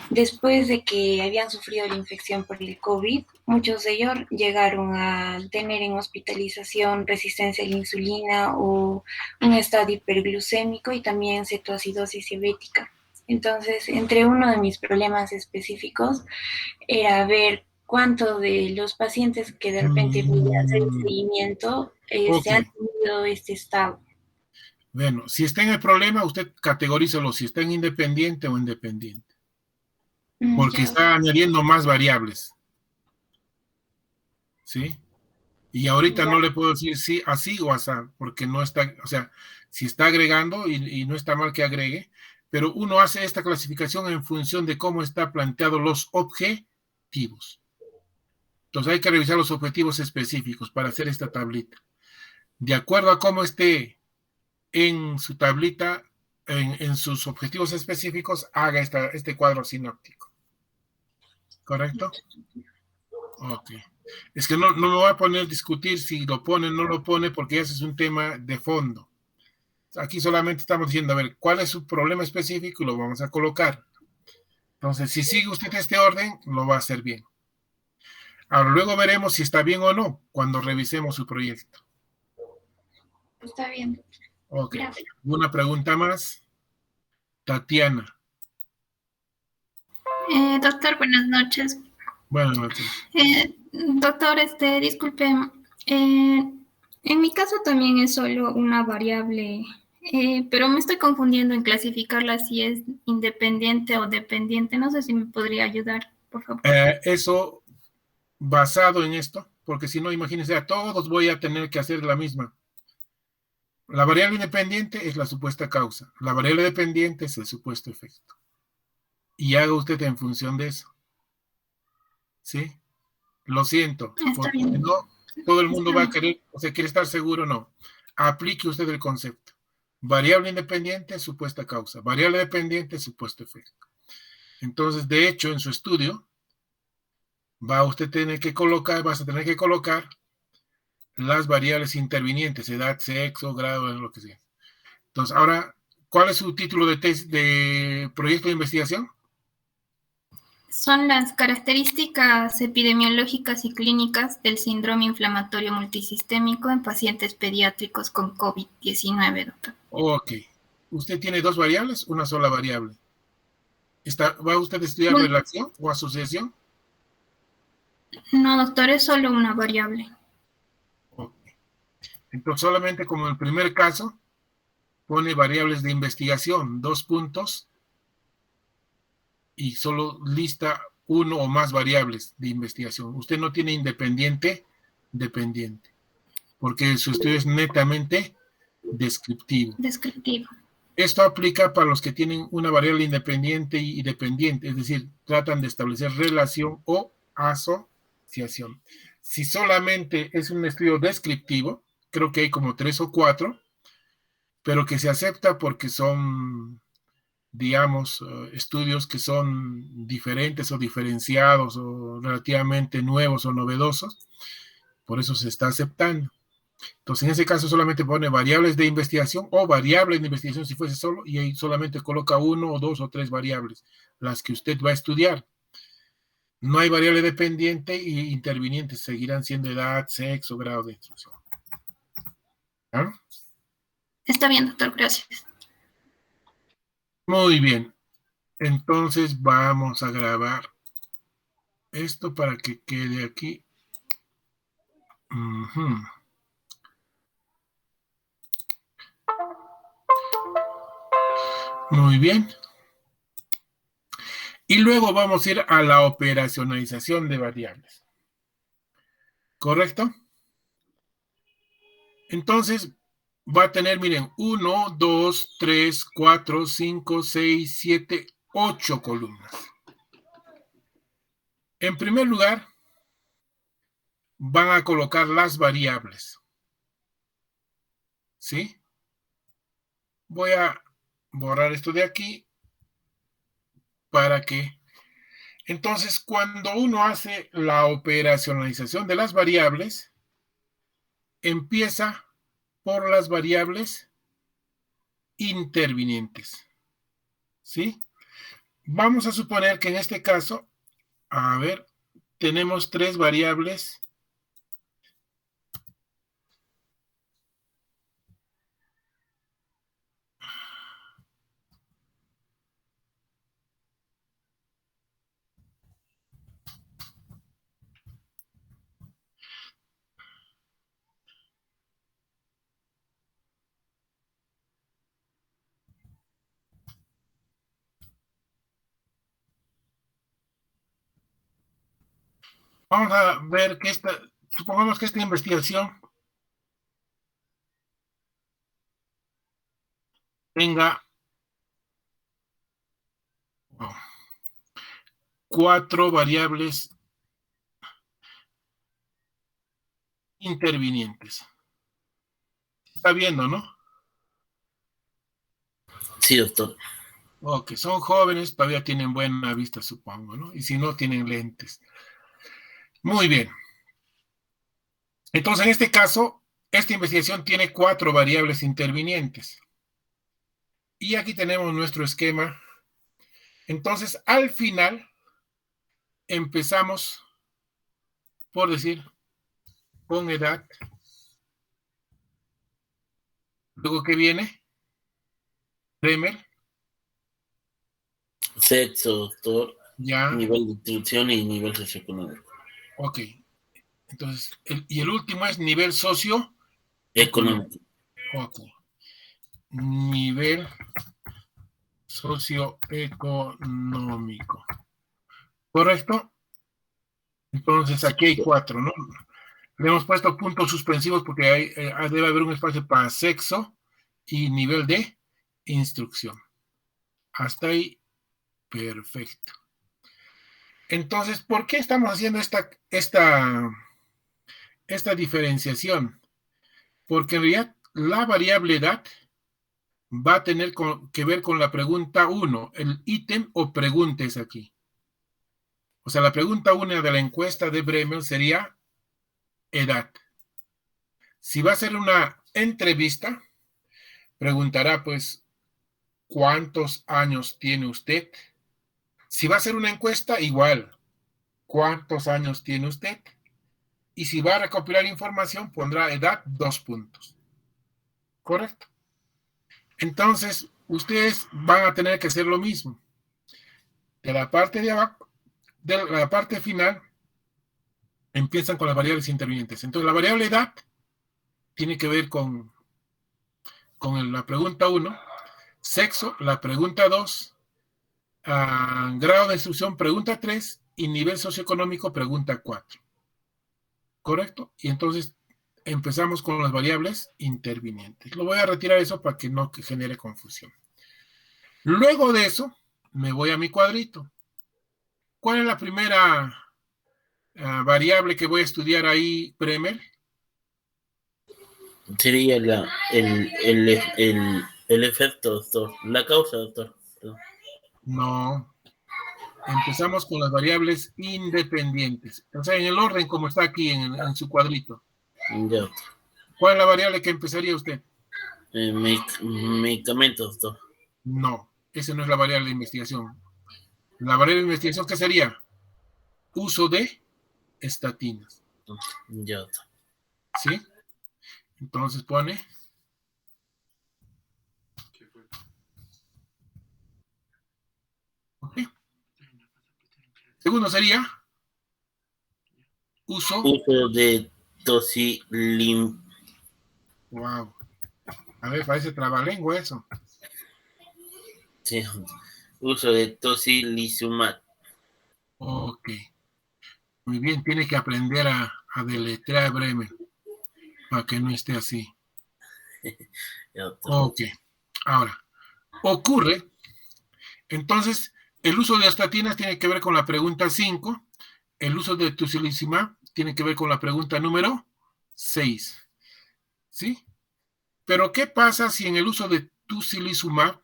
[SPEAKER 6] después de que habían sufrido la infección por el COVID, muchos de ellos llegaron a tener en hospitalización resistencia a la insulina o un estado hiperglucémico y también cetoacidosis diabética. Entonces, entre uno de mis problemas específicos era ver cuánto de los pacientes que de repente voy a hacer el seguimiento se han tenido este estado.
[SPEAKER 1] Bueno, si está en el problema, usted categorízalo si está en independiente o independiente. Porque está añadiendo más variables. ¿Sí? Y ahorita no le puedo decir sí, así o así, porque no está, o sea, si está agregando y no está mal que agregue, pero uno hace esta clasificación en función de cómo está planteado los objetivos. Entonces hay que revisar los objetivos específicos para hacer esta tablita. De acuerdo a cómo esté en su tablita, en sus objetivos específicos, haga este cuadro sinóptico. ¿Correcto? Ok. Es que no me voy a poner a discutir si lo pone o no lo pone, porque ese es un tema de fondo. Aquí solamente estamos diciendo, a ver, ¿cuál es su problema específico? Y lo vamos a colocar. Entonces, si sigue usted este orden, lo va a hacer bien. Ahora, luego veremos si está bien o no cuando revisemos su proyecto.
[SPEAKER 6] Está bien.
[SPEAKER 1] Ok. ¿Una pregunta más? Tatiana.
[SPEAKER 21] Doctor, buenas noches.
[SPEAKER 1] Buenas noches.
[SPEAKER 21] Doctor, disculpe, en mi caso también es solo una variable, pero me estoy confundiendo en clasificarla si es independiente o dependiente. No sé si me podría ayudar, por favor.
[SPEAKER 1] Eso basado en esto, porque si no, imagínense, a todos voy a tener que hacer la misma. La variable independiente es la supuesta causa. La variable dependiente es el supuesto efecto. y haga usted en función de eso. ¿Sí? Lo siento, porque no todo el mundo va a querer, o sea, quiere estar seguro, no. Aplique usted el concepto. Variable independiente, supuesta causa. Variable dependiente, supuesto efecto. Entonces, de hecho, en su estudio, vas a tener que colocar las variables intervinientes, edad, sexo, grado, lo que sea. Entonces, ahora, ¿cuál es su título de proyecto de investigación?
[SPEAKER 21] Son las características epidemiológicas y clínicas del síndrome inflamatorio multisistémico en pacientes pediátricos con COVID-19, doctor.
[SPEAKER 1] Ok. ¿Usted tiene dos variables? Una sola variable. ¿Va usted a estudiar relación o asociación?
[SPEAKER 21] No, doctor, es solo una variable.
[SPEAKER 1] Okay. Entonces, solamente como en el primer caso, pone variables de investigación, 2 puntos, y solo lista uno o más variables de investigación. Usted no tiene independiente, dependiente, porque su estudio es netamente descriptivo.
[SPEAKER 21] Descriptivo.
[SPEAKER 1] Esto aplica para los que tienen una variable independiente y dependiente, es decir, tratan de establecer relación o asociación. Si solamente es un estudio descriptivo, creo que hay como 3 o 4, pero que se acepta porque son, digamos, estudios que son diferentes o diferenciados o relativamente nuevos o novedosos, por eso se está aceptando. Entonces, en ese caso solamente pone variables de investigación o variables de investigación si fuese solo, y ahí solamente coloca 1 o 2 o 3 variables, las que usted va a estudiar. No hay variable dependiente y intervinientes, seguirán siendo edad, sexo, grado de instrucción. ¿Ah?
[SPEAKER 21] Está bien, doctor, gracias.
[SPEAKER 1] Muy bien. Entonces vamos a grabar esto para que quede aquí. Muy bien. Y luego vamos a ir a la operacionalización de variables. ¿Correcto? Entonces, va a tener, miren, 1, 2, 3, 4, 5, 6, 7, 8 columnas. En primer lugar, van a colocar las variables. ¿Sí? Voy a borrar esto de aquí para que... Entonces, cuando uno hace la operacionalización de las variables, empieza por las variables intervinientes. ¿Sí? Vamos a suponer que en este caso, a ver, tenemos 3 variables. Vamos a ver que supongamos que esta investigación tenga 4 variables intervinientes. Está viendo, ¿no?
[SPEAKER 15] Sí, doctor.
[SPEAKER 1] Ok, son jóvenes, todavía tienen buena vista, supongo, ¿no? Y si no, tienen lentes. Muy bien. Entonces, en este caso, esta investigación tiene 4 variables intervinientes. Y aquí tenemos nuestro esquema. Entonces, al final, empezamos por decir, con edad. Luego, ¿qué viene? Bremer.
[SPEAKER 15] Sexo, doctor.
[SPEAKER 1] Ya.
[SPEAKER 15] Nivel de instrucción y nivel socioeconómico.
[SPEAKER 1] Ok. Entonces, el último es nivel
[SPEAKER 15] socioeconómico.
[SPEAKER 1] Ok. Nivel socioeconómico. ¿Correcto? Entonces, aquí hay 4, ¿no? Le hemos puesto puntos suspensivos porque debe haber un espacio para sexo y nivel de instrucción. Hasta ahí, Perfecto. Entonces, ¿por qué estamos haciendo esta diferenciación? Porque en realidad la variable edad va a tener que ver con la pregunta 1, el ítem o pregunta es aquí. O sea, la pregunta 1 de la encuesta de Bremer sería edad. Si va a ser una entrevista, preguntará pues, ¿cuántos años tiene usted? Si va a ser una encuesta, igual, ¿cuántos años tiene usted? Y si va a recopilar información, pondrá edad, 2 puntos. ¿Correcto? Entonces, ustedes van a tener que hacer lo mismo. De la parte de abajo, de la parte final, empiezan con las variables intervinientes. Entonces, la variable edad tiene que ver con la pregunta 1, sexo, la pregunta 2, grado de instrucción, pregunta 3, y nivel socioeconómico, pregunta 4. ¿Correcto? Y entonces empezamos con las variables intervinientes. Lo voy a retirar eso para que no genere confusión. Luego de eso, me voy a mi cuadrito. ¿Cuál es la primera variable que voy a estudiar ahí, Bremer?
[SPEAKER 15] Sería el efecto, doctor. La causa, doctor.
[SPEAKER 1] No. Empezamos con las variables independientes. O sea, en el orden como está aquí en su cuadrito.
[SPEAKER 15] Ya.
[SPEAKER 1] ¿Cuál es la variable que empezaría usted?
[SPEAKER 15] Medicamentos, doctor.
[SPEAKER 1] No, esa no es la variable de investigación. La variable de investigación, ¿qué sería? Uso de estatinas.
[SPEAKER 15] Ya, doctor.
[SPEAKER 1] ¿Sí? Entonces pone... Ok. Segundo sería uso
[SPEAKER 15] de tosilim.
[SPEAKER 1] Wow. A ver, parece trabalengua eso.
[SPEAKER 15] Sí. Uso de tocilizumab.
[SPEAKER 1] Ok. Muy bien, tiene que aprender a deletrear Bremer para que no esté así. Ok. Ahora, ocurre, entonces, el uso de estatinas tiene que ver con la pregunta 5, el uso de tocilizumab tiene que ver con la pregunta número 6. ¿Sí? Pero, ¿qué pasa si en el uso de tocilizumab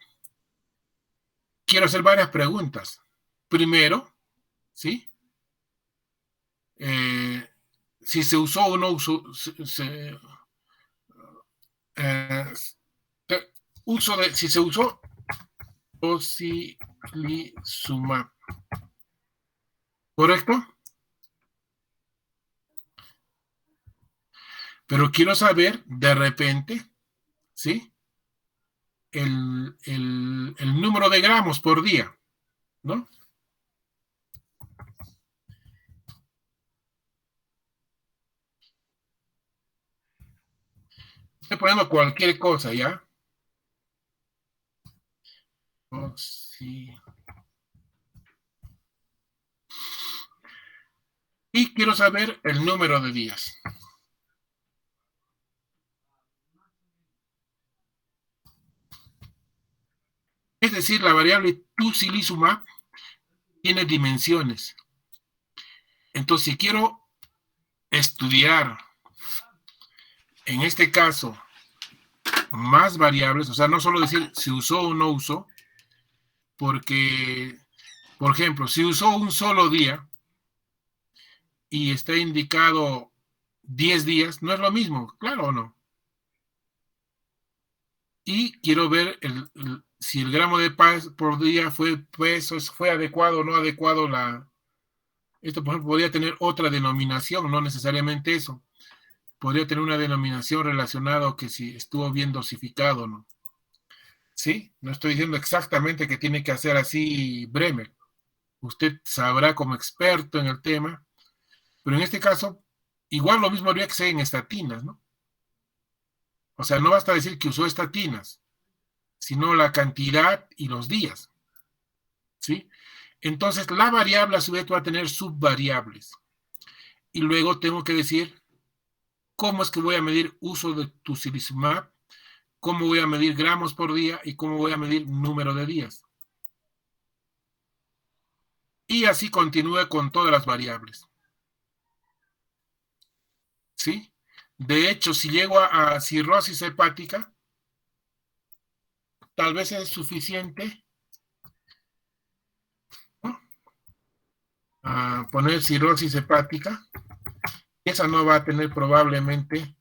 [SPEAKER 1] quiero hacer varias preguntas? Primero, ¿sí? Si se usó o no usó, si se usó tocilizumab. ¿Correcto? Pero quiero saber, de repente, ¿sí? El número de gramos por día, ¿no? Estoy poniendo cualquier cosa, ¿ya? Oh, sí. Y quiero saber el número de días. Es decir, la variable tocilizumab tiene dimensiones. Entonces, si quiero estudiar, en este caso, más variables, o sea, no solo decir si usó o no usó, porque, por ejemplo, si usó un solo día y está indicado 10 días, no es lo mismo, ¿claro o no? Y quiero ver si el gramo de paz por día fue adecuado o no adecuado. Esto, por ejemplo, podría tener otra denominación, no necesariamente eso. Podría tener una denominación relacionada que si estuvo bien dosificado o no. ¿Sí? No estoy diciendo exactamente que tiene que hacer así Bremer. Usted sabrá como experto en el tema, pero en este caso, igual lo mismo habría que ser en estatinas, ¿no? O sea, no basta decir que usó estatinas, sino la cantidad y los días. ¿Sí? Entonces, la variable a su vez va a tener subvariables. Y luego tengo que decir cómo es que voy a medir uso de tocilizumab, cómo voy a medir gramos por día y cómo voy a medir número de días. Y así continúe con todas las variables. ¿Sí? De hecho, si llego a cirrosis hepática, tal vez es suficiente, ¿no?, a poner cirrosis hepática. Esa no va a tener probablemente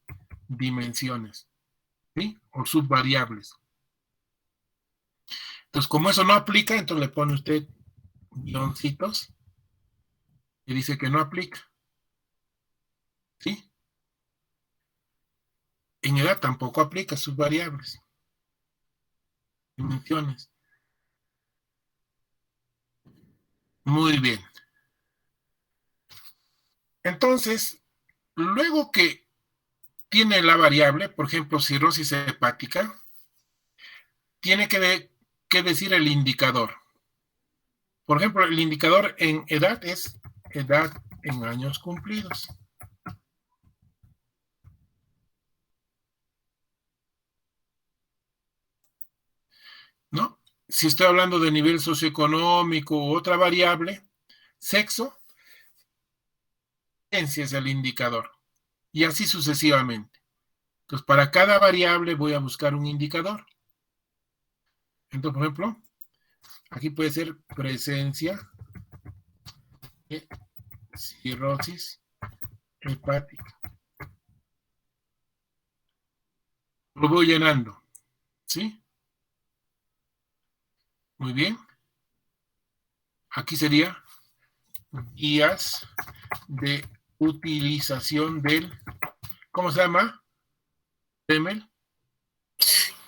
[SPEAKER 1] dimensiones, ¿sí?, o subvariables. Entonces, como eso no aplica, entonces le pone usted guioncitos y dice que no aplica. ¿Sí? En edad tampoco aplica subvariables. Dimensiones. Muy bien. Entonces, luego que tiene la variable, por ejemplo, cirrosis hepática, tiene que decir el indicador. Por ejemplo, el indicador en edad es edad en años cumplidos. ¿No? Si estoy hablando de nivel socioeconómico u otra variable, sexo, ese es el indicador. Y así sucesivamente. Entonces, para cada variable voy a buscar un indicador. Entonces, por ejemplo, aquí puede ser presencia de cirrosis hepática. Lo voy llenando. ¿Sí? Muy bien. Aquí sería días de utilización del, ¿cómo se llama? ¿Temel?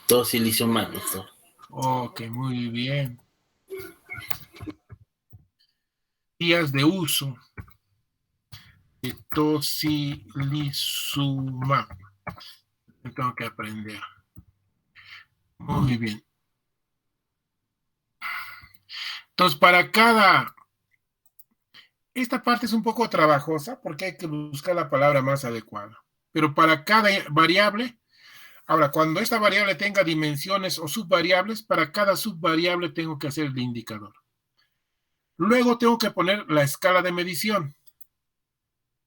[SPEAKER 15] Tocilizumab, doctor.
[SPEAKER 1] Ok, muy bien. Días de uso de tocilizumab. Tengo que aprender. Muy bien. Entonces, para cada... Esta parte es un poco trabajosa porque hay que buscar la palabra más adecuada. Pero para cada variable... Ahora, cuando esta variable tenga dimensiones o subvariables, para cada subvariable tengo que hacer el indicador. Luego tengo que poner la escala de medición.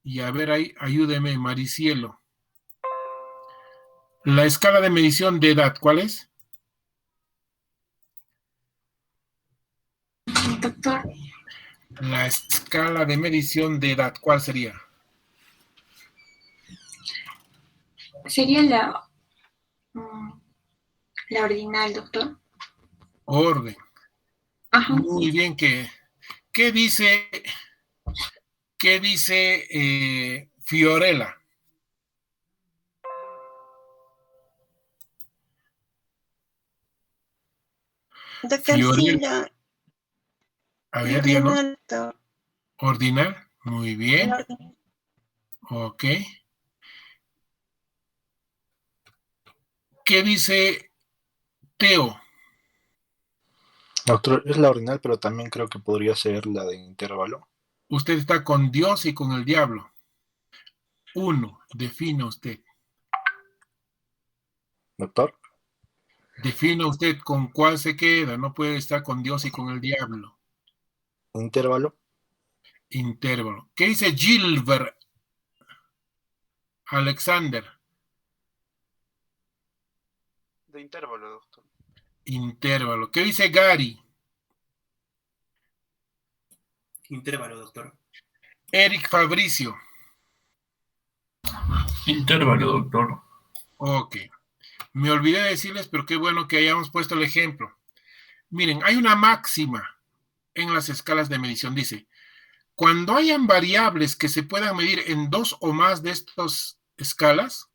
[SPEAKER 1] Y a ver ahí, ayúdeme, Maricielo. La escala de medición de edad, ¿cuál es?
[SPEAKER 6] Doctor.
[SPEAKER 1] La escala de medición de edad, ¿cuál sería?
[SPEAKER 6] Sería la ordinal, doctor.
[SPEAKER 1] Orden.
[SPEAKER 6] Ajá.
[SPEAKER 1] Muy bien, ¿qué dice Fiorella?
[SPEAKER 2] Doctor, sí,
[SPEAKER 1] Fiorella. A ver, díganos.
[SPEAKER 2] ordinal, doctor.
[SPEAKER 1] Ordinal, muy bien.
[SPEAKER 2] El ordinal.
[SPEAKER 1] Ok. ¿Qué dice Teo?
[SPEAKER 10] Doctor, es la ordinal, pero también creo que podría ser la de intervalo.
[SPEAKER 1] Usted está con Dios y con el diablo. 1, defina usted.
[SPEAKER 10] Doctor.
[SPEAKER 1] Defina usted con cuál se queda. No puede estar con Dios y con el diablo.
[SPEAKER 10] Intervalo.
[SPEAKER 1] Intervalo. ¿Qué dice Gilbert Alexander?
[SPEAKER 18] De intervalo, doctor.
[SPEAKER 1] Intervalo. ¿Qué dice Gary?
[SPEAKER 22] Intervalo, doctor.
[SPEAKER 1] Eric Fabricio.
[SPEAKER 4] Intervalo, doctor.
[SPEAKER 1] Ok. Me olvidé de decirles, pero qué bueno que hayamos puesto el ejemplo. Miren, hay una máxima en las escalas de medición. Dice, cuando hayan variables que se puedan medir en 2 o más de estas escalas,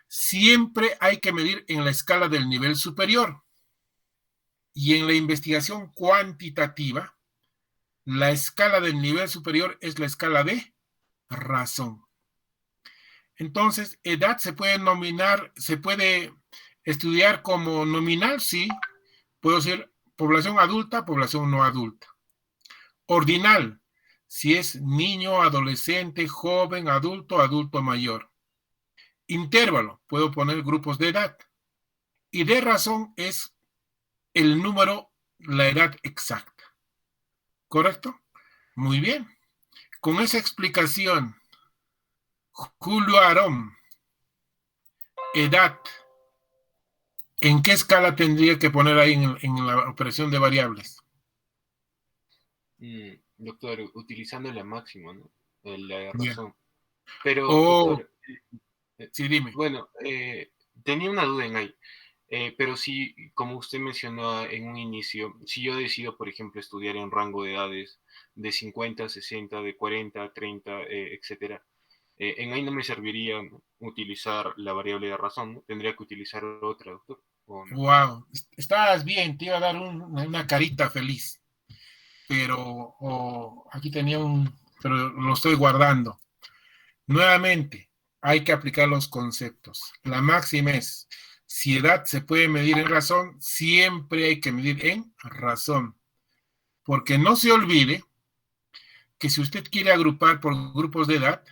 [SPEAKER 1] siempre hay que medir en la escala del nivel superior. Y en la investigación cuantitativa, la escala del nivel superior es la escala de razón. Entonces, edad se puede estudiar como nominal, sí. Puedo decir población adulta, población no adulta. Ordinal, si es niño, adolescente, joven, adulto, adulto mayor. Intervalo, puedo poner grupos de edad. Y de razón es el número, la edad exacta. ¿Correcto? Muy bien. Con esa explicación, Julio Aarón, edad, ¿en qué escala tendría que poner ahí en la operación de variables?
[SPEAKER 3] Doctor, utilizando la máxima, ¿no? La razón.
[SPEAKER 1] Bien.
[SPEAKER 3] Pero, doctor,
[SPEAKER 1] sí, dime.
[SPEAKER 3] Bueno, tenía una duda en ahí. Pero sí, como usted mencionó en un inicio, si yo decido, por ejemplo, estudiar en rango de edades de 50, 60, de 40, 30, etcétera, en ahí no me serviría utilizar la variable de razón, ¿no? Tendría que utilizar otra, doctor. ¿O no?
[SPEAKER 1] Wow, estabas bien, te iba a dar una carita feliz, pero aquí tenía pero lo estoy guardando. Nuevamente, hay que aplicar los conceptos. La máxima es, si edad se puede medir en razón, siempre hay que medir en razón. Porque no se olvide que si usted quiere agrupar por grupos de edad,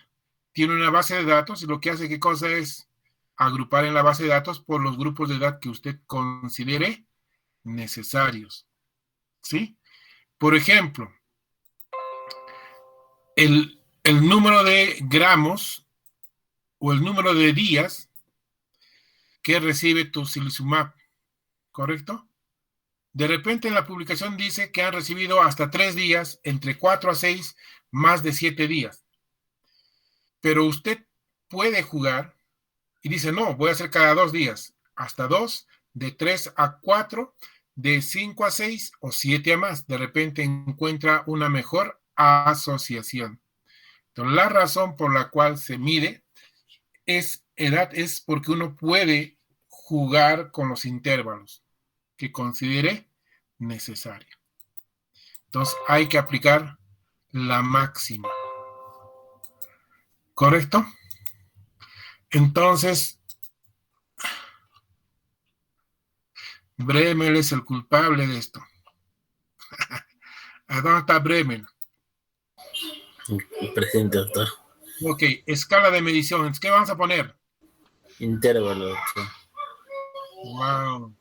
[SPEAKER 1] tiene una base de datos y lo que hace, ¿qué cosa es? Agrupar en la base de datos por los grupos de edad que usted considere necesarios. ¿Sí? Por ejemplo, el número de gramos o el número de días que recibe tocilizumab, ¿correcto? De repente en la publicación dice que han recibido hasta 3 días, entre 4 a 6, más de 7 días. Pero usted puede jugar y dice, no, voy a hacer cada 2 días, hasta 2, de 3 a 4, de 5 a 6 o 7 a más. De repente encuentra una mejor asociación. Entonces, la razón por la cual se mide edad es porque uno puede jugar con los intervalos que considere necesario. Entonces, hay que aplicar la máxima. ¿Correcto? Entonces, Bremen es el culpable de esto. ¿A dónde está Bremen?
[SPEAKER 15] Presente, doctor.
[SPEAKER 1] Ok, escala de medición. ¿Qué vamos a poner?
[SPEAKER 15] Intervalo, doctor.
[SPEAKER 1] Wow.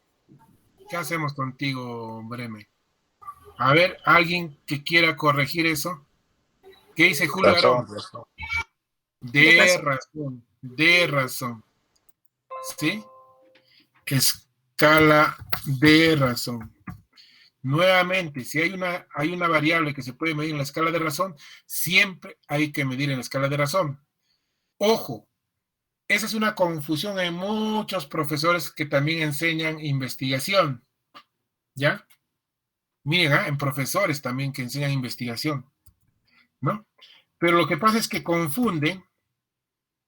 [SPEAKER 1] ¿Qué hacemos contigo, Bremen? A ver, alguien que quiera corregir eso. ¿Qué dice Julio Aarón? De razón. ¿Sí? Escala de razón. Nuevamente, si hay una variable que se puede medir en la escala de razón, siempre hay que medir en la escala de razón. Ojo, esa es una confusión en muchos profesores que también enseñan investigación. ¿Ya? Miren, en profesores también que enseñan investigación, ¿no? Pero lo que pasa es que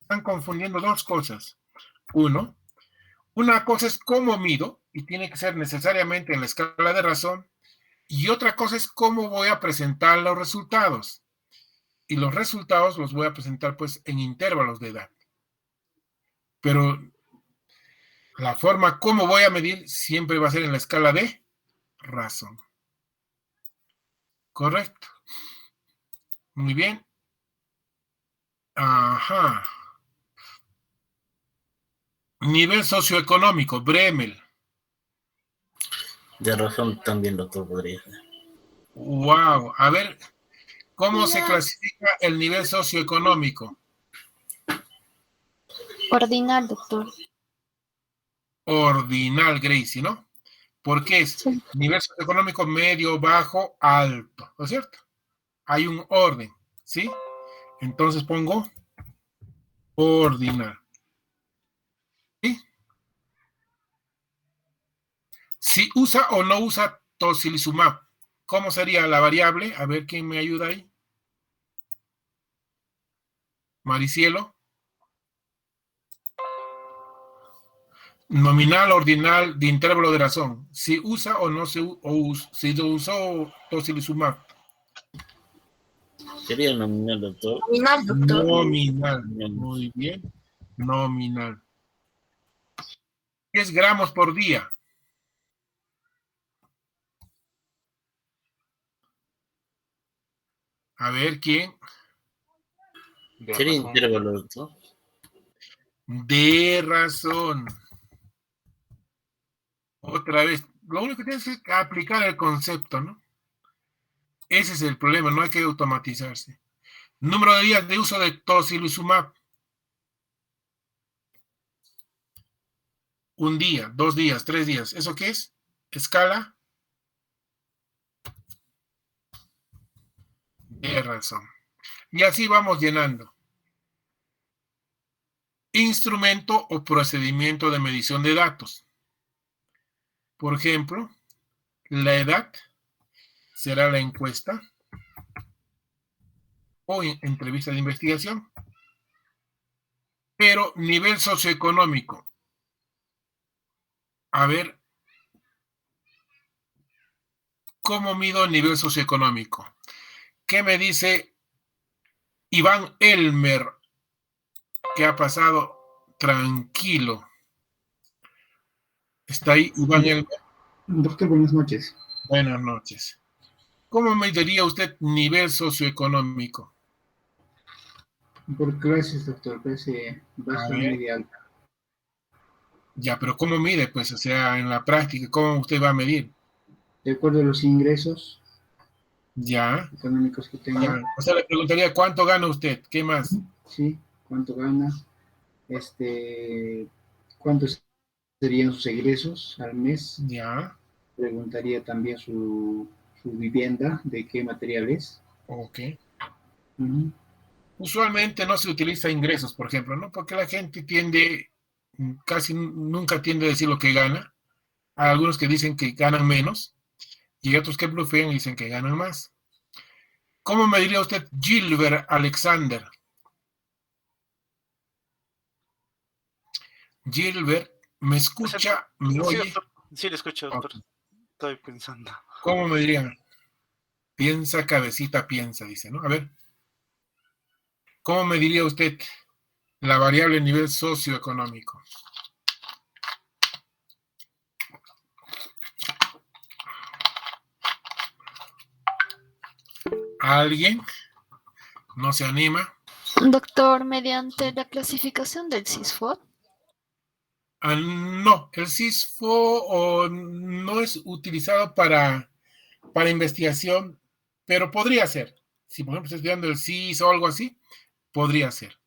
[SPEAKER 1] están confundiendo dos cosas. Una cosa es cómo mido, y tiene que ser necesariamente en la escala de razón, y otra cosa es cómo voy a presentar los resultados. Y los resultados los voy a presentar pues en intervalos de edad. Pero la forma como voy a medir siempre va a ser en la escala de razón. Correcto. Muy bien. Ajá. Nivel socioeconómico, Bremel.
[SPEAKER 15] De razón también, doctor, podría ser.
[SPEAKER 1] Wow. A ver, ¿cómo se clasifica el nivel socioeconómico?
[SPEAKER 19] Ordinal, doctor.
[SPEAKER 1] Ordinal, Gracie, ¿no? Porque es nivel socioeconómico medio, bajo, alto, ¿no es cierto? Hay un orden, ¿sí? Entonces pongo ordinal. ¿Sí? Si usa o no usa tocilizumab, ¿cómo sería la variable? A ver quién me ayuda ahí. Maricielo. Nominal, ordinal, de intervalo de razón. Si usa o no si usó tocilizumab.
[SPEAKER 15] Sería nominal, doctor.
[SPEAKER 7] Nominal, doctor.
[SPEAKER 1] Nominal. Muy bien. Nominal. 10 gramos por día. A ver, ¿quién?
[SPEAKER 15] Sería intervalo, doctor.
[SPEAKER 1] De razón. Otra vez. Lo único que tienes que aplicar el concepto, ¿no? Ese es el problema, no hay que automatizarse. Número de días de uso de tocilizumab. 1 día, 2 días, 3 días. ¿Eso qué es? Escala de razón. Y así vamos llenando. Instrumento o procedimiento de medición de datos. Por ejemplo, la edad será la encuesta o entrevista de investigación. Pero nivel socioeconómico. A ver, ¿cómo mido el nivel socioeconómico? ¿Qué me dice Iván Elmer, que ha pasado tranquilo? ¿Está ahí Iván Elmer?
[SPEAKER 5] Doctor, buenas noches.
[SPEAKER 1] Buenas noches. ¿Cómo mediría usted nivel socioeconómico?
[SPEAKER 5] Por clases, doctor, clase baja, media, alta.
[SPEAKER 1] Ya, pero ¿cómo mide? Pues, o sea, en la práctica, ¿cómo usted va a medir?
[SPEAKER 5] De acuerdo a los ingresos
[SPEAKER 1] ya
[SPEAKER 5] económicos que tenga.
[SPEAKER 1] Ya. O sea, le preguntaría, ¿cuánto gana usted? ¿Qué más?
[SPEAKER 5] Sí, ¿cuánto gana? ¿Cuántos serían sus egresos al mes?
[SPEAKER 1] Ya.
[SPEAKER 5] Preguntaría también su vivienda, de qué material es.
[SPEAKER 1] Ok. Usualmente no se utiliza ingresos, por ejemplo, ¿no? Porque la gente casi nunca tiende a decir lo que gana. Hay algunos que dicen que ganan menos y otros que blufean y dicen que ganan más. ¿Cómo me diría usted Gilbert Alexander? Gilbert, ¿me escucha? ¿Me oye?
[SPEAKER 18] Sí, doctor. Sí, le escucho, doctor. Okay. Estoy pensando.
[SPEAKER 1] ¿Cómo me dirían? Piensa, cabecita, piensa, dice, ¿no? A ver. ¿Cómo me diría usted la variable nivel socioeconómico? ¿Alguien? ¿No se anima?
[SPEAKER 19] Doctor, mediante la clasificación del CISFOD.
[SPEAKER 1] No, el CISFO no es utilizado para investigación, pero podría ser. Si, por ejemplo, está estudiando el CIS o algo así, podría ser.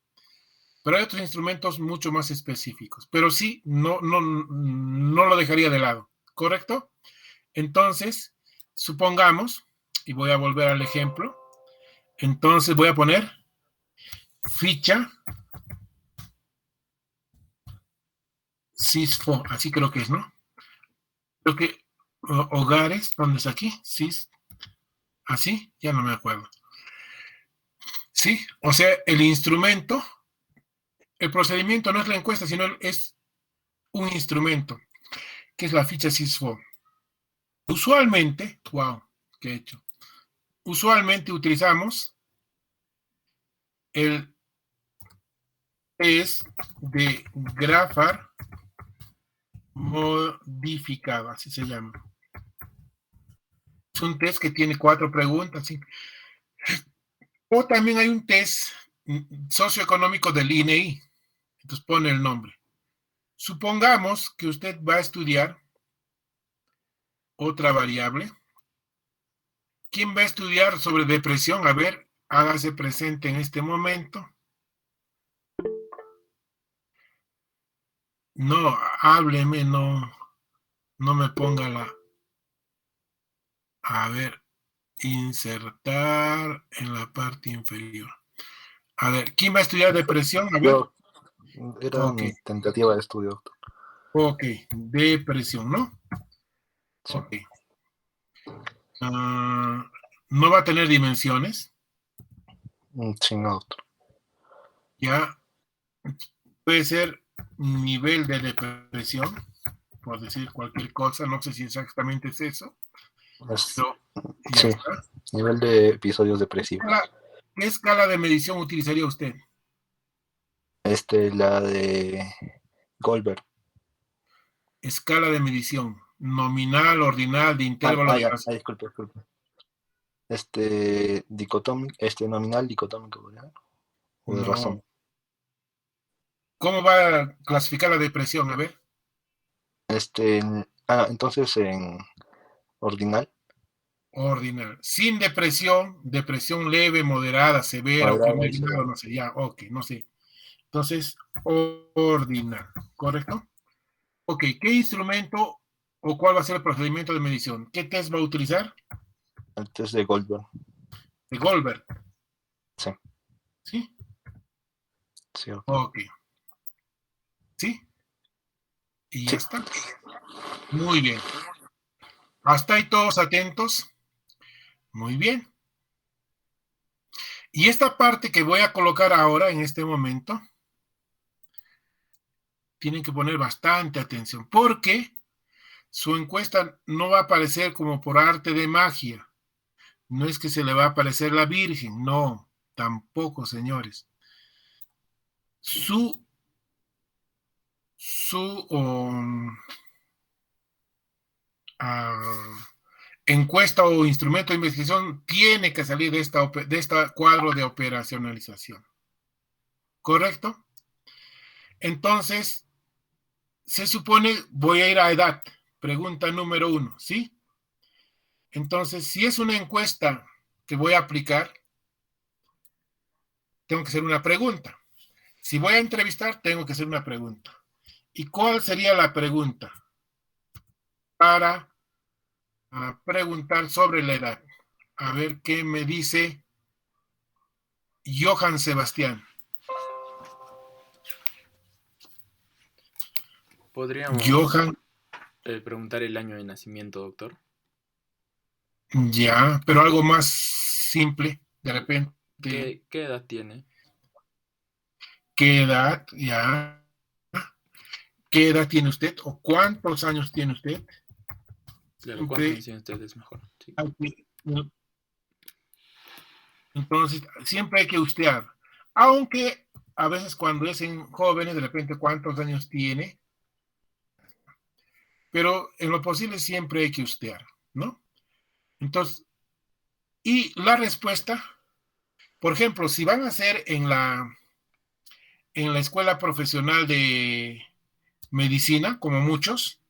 [SPEAKER 1] Pero hay otros instrumentos mucho más específicos. Pero sí, no lo dejaría de lado. ¿Correcto? Entonces, supongamos, y voy a volver al ejemplo, entonces voy a poner ficha CISFO, así creo que es, ¿no? Creo que hogares, ¿dónde está aquí? CIS, así, ya no me acuerdo. Sí, o sea, el instrumento, el procedimiento no es la encuesta, sino es un instrumento, que es la ficha CISFO. Usualmente, wow, ¿qué he hecho? Usualmente utilizamos el test de Graphar modificado, así se llama. Es un test que tiene 4 preguntas, ¿sí? O también hay un test socioeconómico del INEI. Entonces pone el nombre. Supongamos que usted va a estudiar otra variable. ¿Quién va a estudiar sobre depresión? A ver, hágase presente en este momento. No, hábleme, no me ponga la... A ver, insertar en la parte inferior. A ver, ¿quién va a estudiar depresión? A ver.
[SPEAKER 10] Era mi tentativa de estudio, doctor.
[SPEAKER 1] Ok, depresión, ¿no?
[SPEAKER 10] Sí.
[SPEAKER 1] Ok. ¿No va a tener dimensiones?
[SPEAKER 10] Sí, no, doctor.
[SPEAKER 1] Ya. Puede ser nivel de depresión, por decir cualquier cosa, no sé si exactamente es eso. Pero
[SPEAKER 10] sí, está. Nivel de episodios depresivos.
[SPEAKER 1] ¿Qué escala de medición utilizaría usted?
[SPEAKER 10] La de Goldberg.
[SPEAKER 1] Escala de medición. Nominal, ordinal, de intervalo.
[SPEAKER 10] Disculpe. Dicotómico, nominal, dicotómico, ¿verdad? O de razón.
[SPEAKER 1] ¿Cómo va a clasificar la depresión? A ver.
[SPEAKER 10] Entonces en ordinal.
[SPEAKER 1] ordinal. Sin depresión, depresión leve, moderada, severa, o primer grado, no sé, ya, ok, no sé. Entonces, ordinal, ¿correcto? Ok, ¿qué instrumento o cuál va a ser el procedimiento de medición? ¿Qué test va a utilizar?
[SPEAKER 10] El test de Goldberg.
[SPEAKER 1] De Goldberg.
[SPEAKER 10] Sí.
[SPEAKER 1] ¿Sí?
[SPEAKER 10] Sí, ok.
[SPEAKER 1] Ok. ¿Sí? Y ya está. Muy bien. ¿Hasta ahí todos atentos? Muy bien. Y esta parte que voy a colocar ahora, en este momento, tienen que poner bastante atención, porque su encuesta no va a aparecer como por arte de magia. No es que se le va a aparecer la Virgen, no, tampoco, señores. Su encuesta o instrumento de investigación tiene que salir de este cuadro de operacionalización. ¿Correcto? Entonces, se supone, voy a ir a edad. Pregunta número 1, ¿sí? Entonces, si es una encuesta que voy a aplicar, tengo que hacer una pregunta. Si voy a entrevistar, tengo que hacer una pregunta. ¿Y cuál sería la pregunta? Para preguntar sobre la edad. A ver qué me dice Johann Sebastián.
[SPEAKER 12] ¿Podríamos
[SPEAKER 1] Johann,
[SPEAKER 12] preguntar el año de nacimiento, doctor?
[SPEAKER 1] ya, pero algo más simple, de repente.
[SPEAKER 12] ¿Qué edad tiene?
[SPEAKER 1] ¿Qué edad? Ya. ¿Qué edad tiene usted? ¿O cuántos años tiene usted?
[SPEAKER 12] Claro, ¿cuántos años tiene usted? Es mejor. Sí.
[SPEAKER 1] Entonces, siempre hay que ustear. Aunque a veces cuando es en jóvenes, de repente, ¿cuántos años tiene? Pero en lo posible siempre hay que ustear, ¿no? Entonces, y la respuesta, por ejemplo, si van a hacer en la escuela profesional de medicina, como muchos,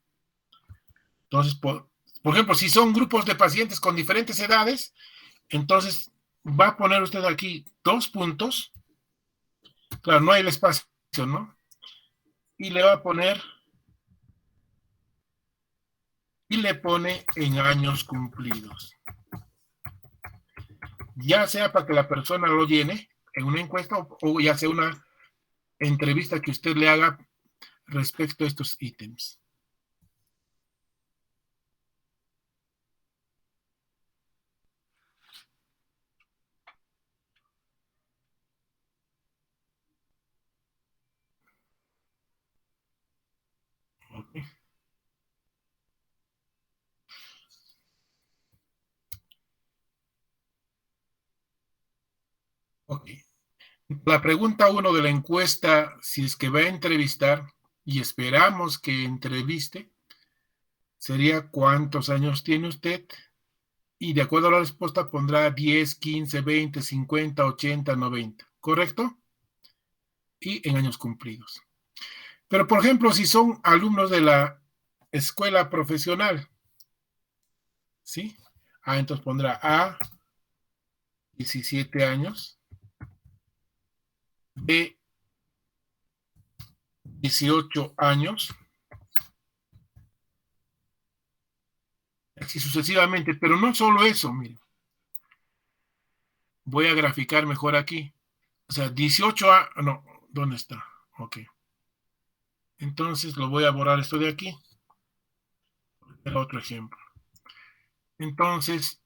[SPEAKER 1] entonces, por ejemplo, si son grupos de pacientes con diferentes edades, entonces va a poner usted aquí 2 puntos. Claro, no hay el espacio, ¿no? Y le va a poner, y le pone en años cumplidos. Ya sea para que la persona lo llene en una encuesta o ya sea una entrevista que usted le haga respecto a estos ítems. Okay. Ok. La pregunta 1 de la encuesta, si es que va a entrevistar, y esperamos que entreviste, sería ¿cuántos años tiene usted? Y de acuerdo a la respuesta pondrá 10, 15, 20, 50, 80, 90. ¿Correcto? Y en años cumplidos. Pero, por ejemplo, si son alumnos de la escuela profesional, ¿sí? Entonces pondrá A, 17 años, B, 18 años, así sucesivamente, pero no solo eso, miren. Voy a graficar mejor aquí. O sea, 18 a... No, ¿dónde está? Ok. Entonces lo voy a borrar esto de aquí. El otro ejemplo. Entonces,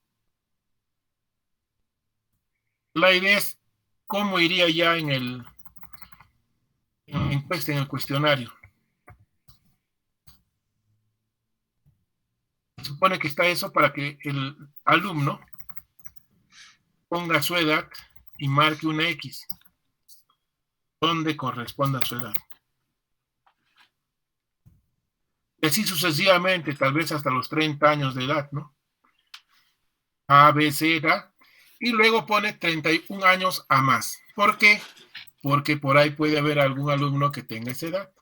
[SPEAKER 1] la idea es cómo iría ya en la encuesta, en el cuestionario. Se supone que está eso para que el alumno ponga su edad y marque una X, donde corresponda a su edad. Y así sucesivamente, tal vez hasta los 30 años de edad, ¿no? A, B, C, edad. Y luego pone 31 años a más. ¿Por qué? Porque por ahí puede haber algún alumno que tenga esa edad.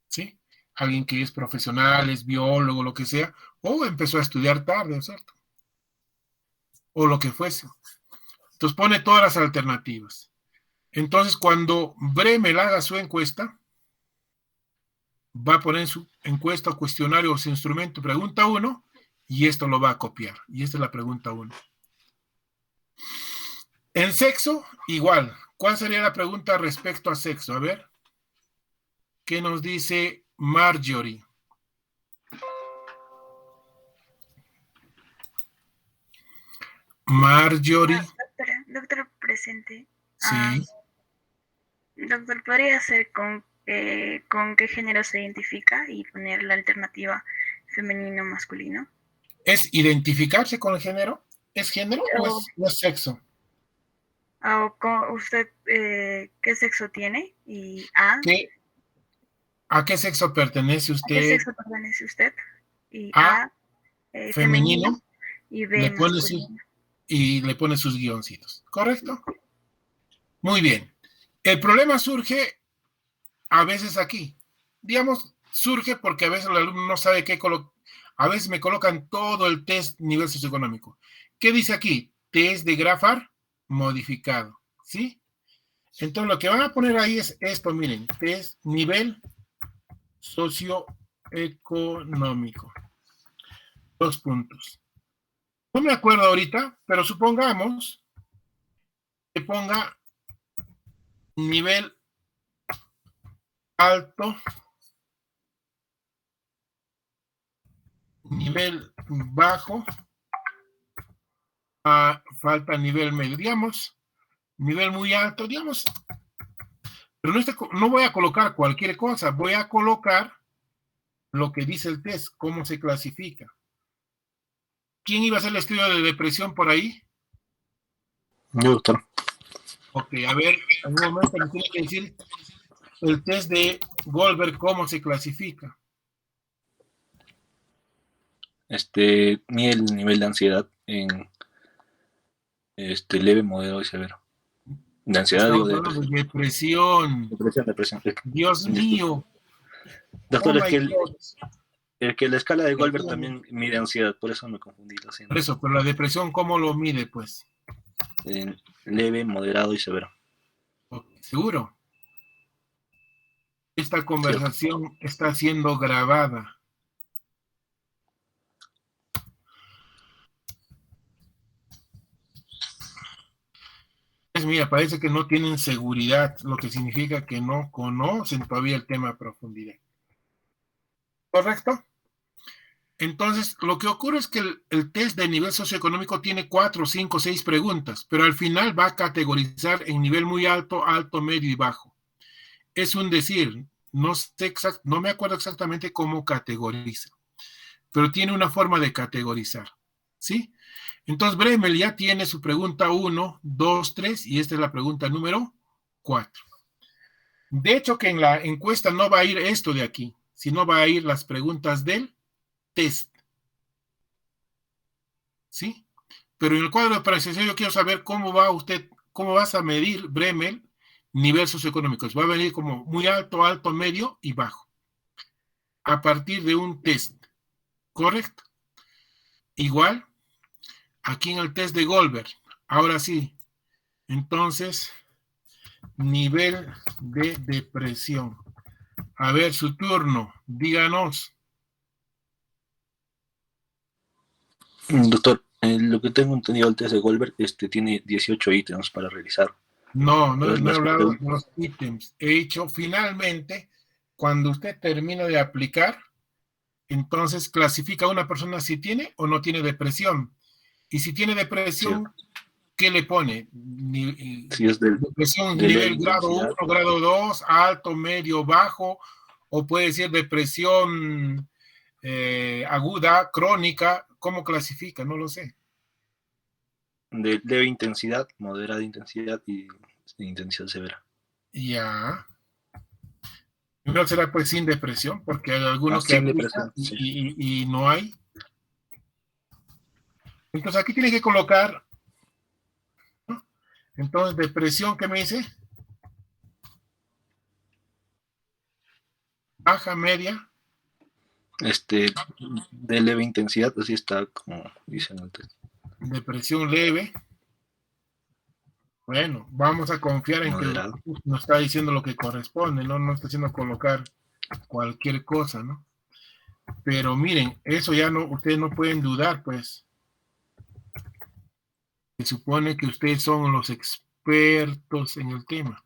[SPEAKER 1] ¿Sí? Alguien que es profesional, es biólogo, lo que sea, o empezó a estudiar tarde, ¿cierto? o lo que fuese. Entonces pone todas las alternativas. Entonces cuando Bremel haga su encuesta, va a poner en su encuesta o cuestionario o su instrumento pregunta 1 y esto lo va a copiar. Y esta es la pregunta 1. En sexo, igual. ¿Cuál sería la pregunta respecto a sexo? A ver. ¿Qué nos dice Marjorie? Marjorie.
[SPEAKER 8] Doctor presente.
[SPEAKER 1] Sí.
[SPEAKER 8] Doctor, ¿podría ser con qué género se identifica y poner la alternativa femenino masculino?
[SPEAKER 1] ¿Es identificarse con el género? ¿Es género o es sexo?
[SPEAKER 8] ¿Usted qué sexo tiene? Y A.
[SPEAKER 1] ¿A qué sexo pertenece usted?
[SPEAKER 8] ¿A qué sexo pertenece usted? Y
[SPEAKER 1] A, femenino,
[SPEAKER 8] y B, masculino.
[SPEAKER 1] Y le pone sus guioncitos. ¿Correcto? Muy bien. El problema surge a veces aquí. Digamos, surge porque a veces el alumno no sabe qué colocar. A veces me colocan todo el test nivel socioeconómico. ¿Qué dice aquí? Test de Grafar modificado. ¿Sí? Entonces lo que van a poner ahí es esto, miren. Test nivel socioeconómico. 2 puntos. No me acuerdo ahorita, pero supongamos que ponga nivel alto, nivel bajo, falta nivel medio, digamos, nivel muy alto, digamos, pero no voy a colocar cualquier cosa, voy a colocar lo que dice el test, cómo se clasifica. ¿Quién iba a hacer el estudio de depresión por ahí?
[SPEAKER 10] Yo, doctor.
[SPEAKER 1] Ok, a ver, en un momento me tiene que decir el test de Goldberg, ¿cómo se clasifica?
[SPEAKER 10] Mide el nivel de ansiedad en leve, moderado y severo. De ansiedad, digo, de
[SPEAKER 1] depresión.
[SPEAKER 10] Depresión.
[SPEAKER 1] Dios mío.
[SPEAKER 10] Doctor, es que la escala de Goldberg también mide ansiedad, por eso me confundí.
[SPEAKER 1] Por eso, pero la depresión, ¿cómo lo mide, pues?
[SPEAKER 10] En leve, moderado y severo.
[SPEAKER 1] ¿Seguro? Esta conversación está siendo grabada. Pues mira, parece que no tienen seguridad, lo que significa que no conocen todavía el tema a profundidad. ¿Correcto? Entonces, lo que ocurre es que el test de nivel socioeconómico tiene 4, 5, 6 preguntas, pero al final va a categorizar en nivel muy alto, alto, medio y bajo. Es un decir, no me acuerdo exactamente cómo categoriza, pero tiene una forma de categorizar, ¿sí? Entonces, Bremel ya tiene su pregunta 1, 2, 3, y esta es la pregunta número 4. De hecho, que en la encuesta no va a ir esto de aquí, sino va a ir las preguntas del test. ¿Sí? Pero en el cuadro de apreciación yo quiero saber cómo vas a medir, Bremel, nivel socioeconómico. Va a venir como muy alto, alto, medio y bajo. A partir de un test. ¿Correcto? Igual, aquí en el test de Goldberg. Ahora sí. Entonces, nivel de depresión. A ver, su turno. Díganos.
[SPEAKER 10] Doctor, lo que tengo entendido, el test de Goldberg tiene 18 ítems para realizar.
[SPEAKER 1] No he hablado de los ítems. He hecho, finalmente, cuando usted termina de aplicar, entonces clasifica a una persona si tiene o no tiene depresión. Y si tiene depresión, ¿qué le pone?
[SPEAKER 10] Si es
[SPEAKER 1] depresión nivel grado 1, grado 2, alto, medio, bajo, o puede ser depresión aguda, crónica. ¿Cómo clasifica? No lo sé.
[SPEAKER 10] De leve intensidad, moderada intensidad y intensidad severa.
[SPEAKER 1] Ya. No será pues sin depresión, porque hay algunos que aplican y no hay. Entonces aquí tiene que colocar, ¿no? Entonces, depresión, ¿qué me dice? Baja, media.
[SPEAKER 10] De leve intensidad, así está como dicen antes.
[SPEAKER 1] depresión leve. Bueno, vamos a confiar en
[SPEAKER 10] Moderado.
[SPEAKER 1] que nos está diciendo lo que corresponde, ¿no? No está haciendo colocar cualquier cosa, ¿no? Pero miren, eso ya no, ustedes no pueden dudar, pues. Se supone que ustedes son los expertos en el tema.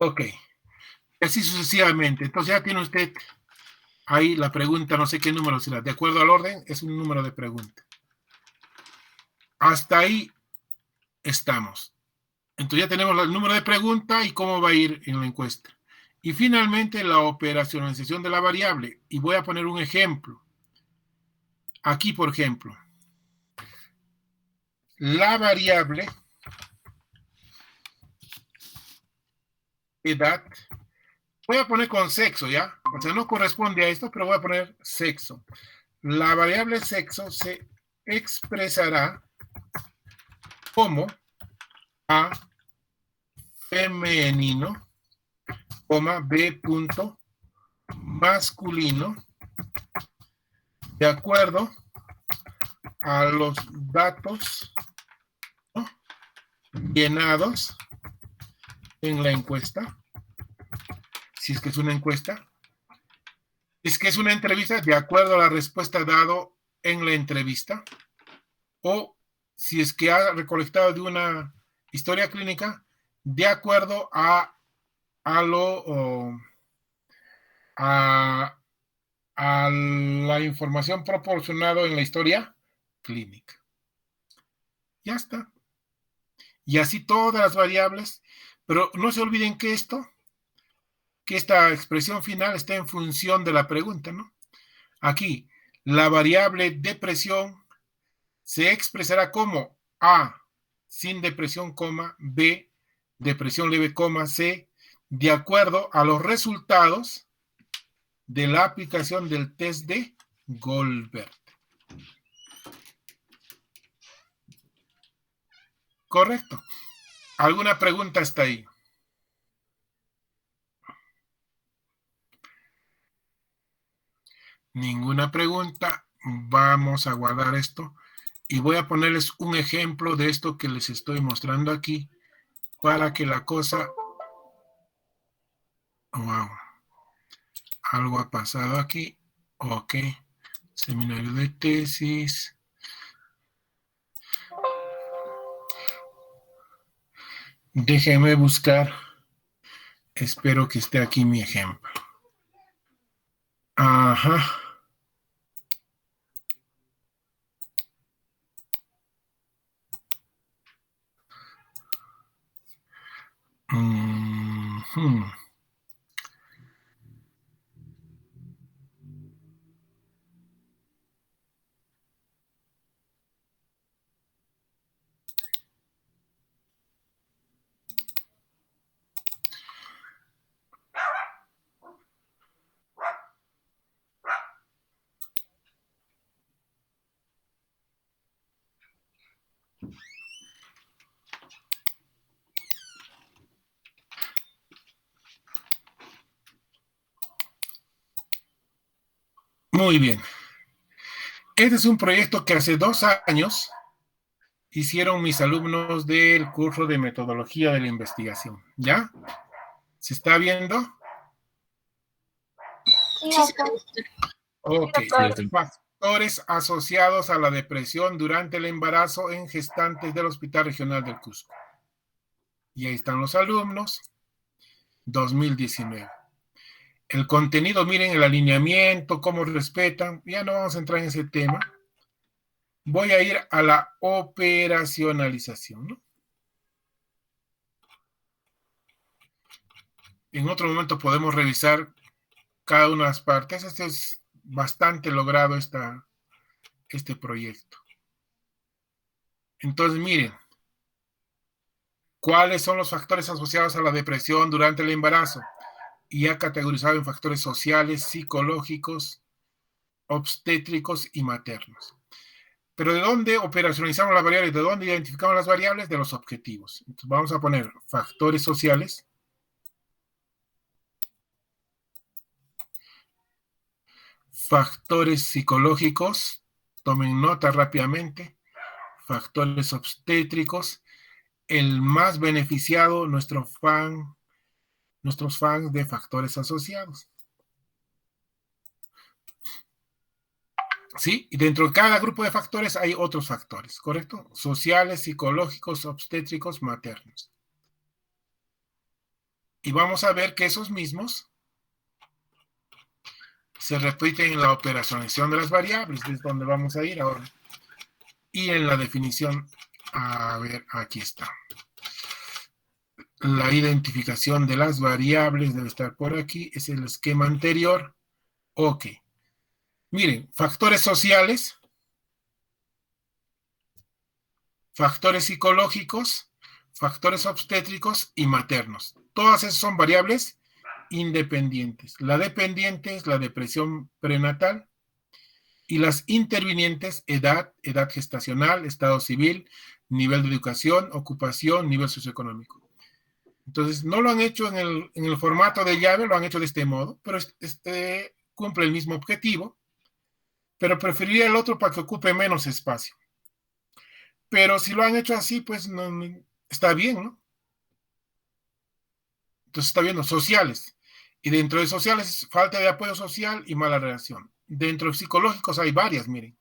[SPEAKER 1] Ok, así sucesivamente. Entonces ya tiene usted ahí la pregunta, no sé qué número será. De acuerdo al orden, es un número de pregunta. Hasta ahí estamos. Entonces ya tenemos el número de pregunta y cómo va a ir en la encuesta. Y finalmente la operacionalización de la variable. Y voy a poner un ejemplo. Aquí, por ejemplo, la variable edad, voy a poner con sexo, ¿ya? O sea, no corresponde a esto, pero voy a poner sexo. La variable sexo se expresará como A femenino, B punto masculino, de acuerdo a los datos, ¿no?, llenados en la encuesta. Si es que es una encuesta. Es que es una entrevista, de acuerdo a la respuesta dado en la entrevista. O si es que ha recolectado de una historia clínica, de acuerdo a la información proporcionada en la historia clínica. Ya está. Y así todas las variables, pero no se olviden que esta expresión final está en función de la pregunta, ¿no? Aquí, la variable depresión se expresará como A, sin depresión, B, depresión leve, C, de acuerdo a los resultados de la aplicación del test de Goldberg. Correcto. ¿Alguna pregunta hasta ahí? Ninguna pregunta. Vamos a guardar esto y voy a ponerles un ejemplo de esto que les estoy mostrando aquí para que la cosa... Wow. Algo ha pasado aquí. Ok. Seminario de tesis. Déjenme buscar. Espero que esté aquí mi ejemplo. Ajá. Muy bien. Este es un proyecto que hace 2 años hicieron mis alumnos del curso de metodología de la investigación. ¿Ya? ¿Se está viendo?
[SPEAKER 2] Sí,
[SPEAKER 1] ok. Factores asociados a la depresión durante el embarazo en gestantes del Hospital Regional del Cusco. Y ahí están los alumnos. 2019. El contenido, miren el alineamiento, cómo respetan. Ya no vamos a entrar en ese tema. Voy a ir a la operacionalización, ¿no? En otro momento podemos revisar cada una de las partes. Este es bastante logrado este proyecto. Entonces, miren. ¿Cuáles son los factores asociados a la depresión durante el embarazo? Y ha categorizado en factores sociales, psicológicos, obstétricos y maternos. Pero ¿de dónde operacionalizamos las variables? ¿De dónde identificamos las variables? De los objetivos. Entonces vamos a poner factores sociales, factores psicológicos, tomen nota rápidamente, factores obstétricos, el más beneficiado, nuestros fans de factores asociados. ¿Sí? Y dentro de cada grupo de factores hay otros factores, ¿correcto? Sociales, psicológicos, obstétricos, maternos. Y vamos a ver que esos mismos se repiten en la operacionalización de las variables, que es donde vamos a ir ahora. Y en la definición, a ver, aquí está. La identificación de las variables debe estar por aquí, es el esquema anterior. Ok. Miren, factores sociales, factores psicológicos, factores obstétricos y maternos. Todas esas son variables independientes. La dependiente es la depresión prenatal y las intervinientes, edad, edad gestacional, estado civil, nivel de educación, ocupación, nivel socioeconómico. Entonces, no lo han hecho en el formato de llave, lo han hecho de este modo, pero cumple el mismo objetivo. Pero preferiría el otro para que ocupe menos espacio. Pero si lo han hecho así, pues no, está bien, ¿no? Entonces está bien, sociales. Y dentro de sociales, falta de apoyo social y mala relación. Dentro de psicológicos hay varias, miren.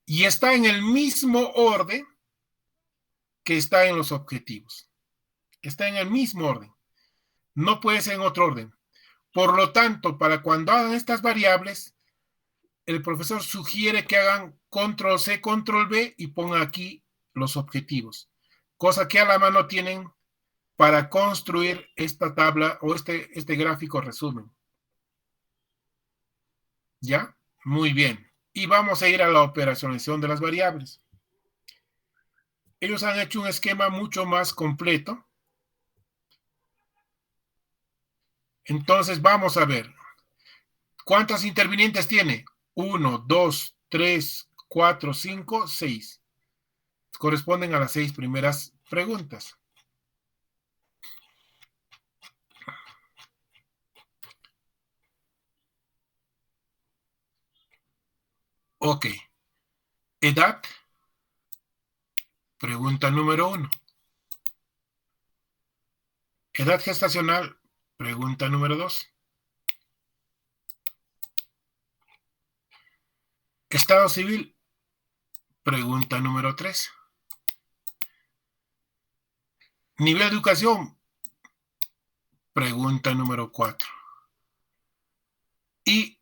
[SPEAKER 1] Y está en el mismo orden que está en los objetivos. Está en el mismo orden. No puede ser en otro orden. Por lo tanto, para cuando hagan estas variables, el profesor sugiere que hagan control C, control V y pongan aquí los objetivos. Cosa que a la mano tienen para construir esta tabla o este gráfico resumen. ¿Ya? Muy bien. Y vamos a ir a la operacionalización de las variables. Ellos han hecho un esquema mucho más completo. Entonces vamos a ver. ¿Cuántas intervinientes tiene? 1, 2, 3, 4, 5, 6. Corresponden a las 6 primeras preguntas. Ok. Edad. Pregunta número 1. Edad gestacional. Pregunta número 2. Estado civil. Pregunta número 3. Nivel de educación. Pregunta número 4. Y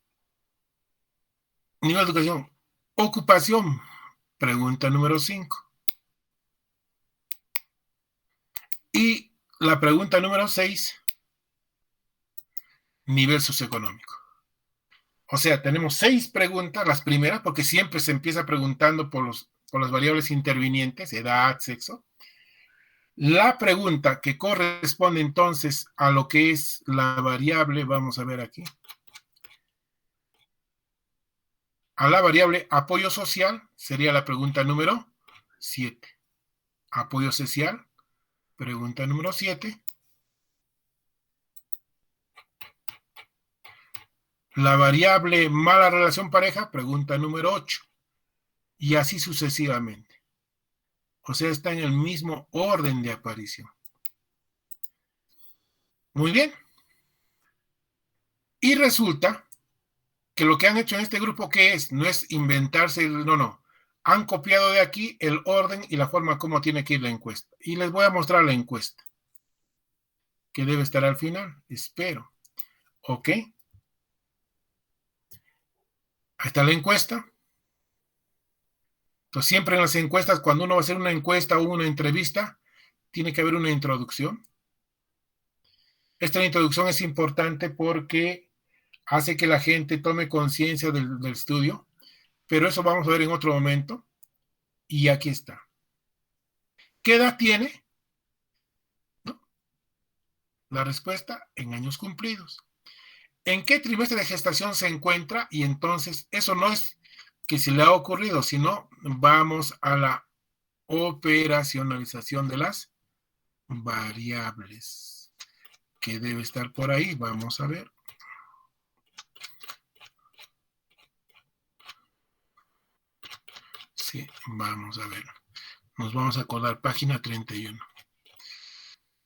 [SPEAKER 1] nivel de educación. Ocupación. Pregunta número 5. Y la pregunta número 6. Nivel socioeconómico. O sea, tenemos 6 preguntas, las primeras, porque siempre se empieza preguntando por las variables intervinientes, edad, sexo. La pregunta que corresponde entonces a lo que es la variable, vamos a ver aquí, a la variable apoyo social, sería la pregunta número 7. Apoyo social, pregunta número 7. La variable mala relación pareja, pregunta número 8. Y así sucesivamente. O sea, está en el mismo orden de aparición. Muy bien. Y resulta que lo que han hecho en este grupo, ¿qué es? No es inventarse, no. Han copiado de aquí el orden y la forma como tiene que ir la encuesta. Y les voy a mostrar la encuesta, que debe estar al final, espero. ¿Ok? Ahí está la encuesta. Entonces, siempre en las encuestas, cuando uno va a hacer una encuesta o una entrevista, tiene que haber una introducción. Esta introducción es importante porque hace que la gente tome conciencia del estudio, pero eso vamos a ver en otro momento. Y aquí está. ¿Qué edad tiene? ¿No? La respuesta, en años cumplidos. ¿En qué trimestre de gestación se encuentra? Y entonces, eso no es que se le ha ocurrido, sino vamos a la operacionalización de las variables, que debe estar por ahí. Vamos a ver. Sí, vamos a ver. Nos vamos a acordar página 31.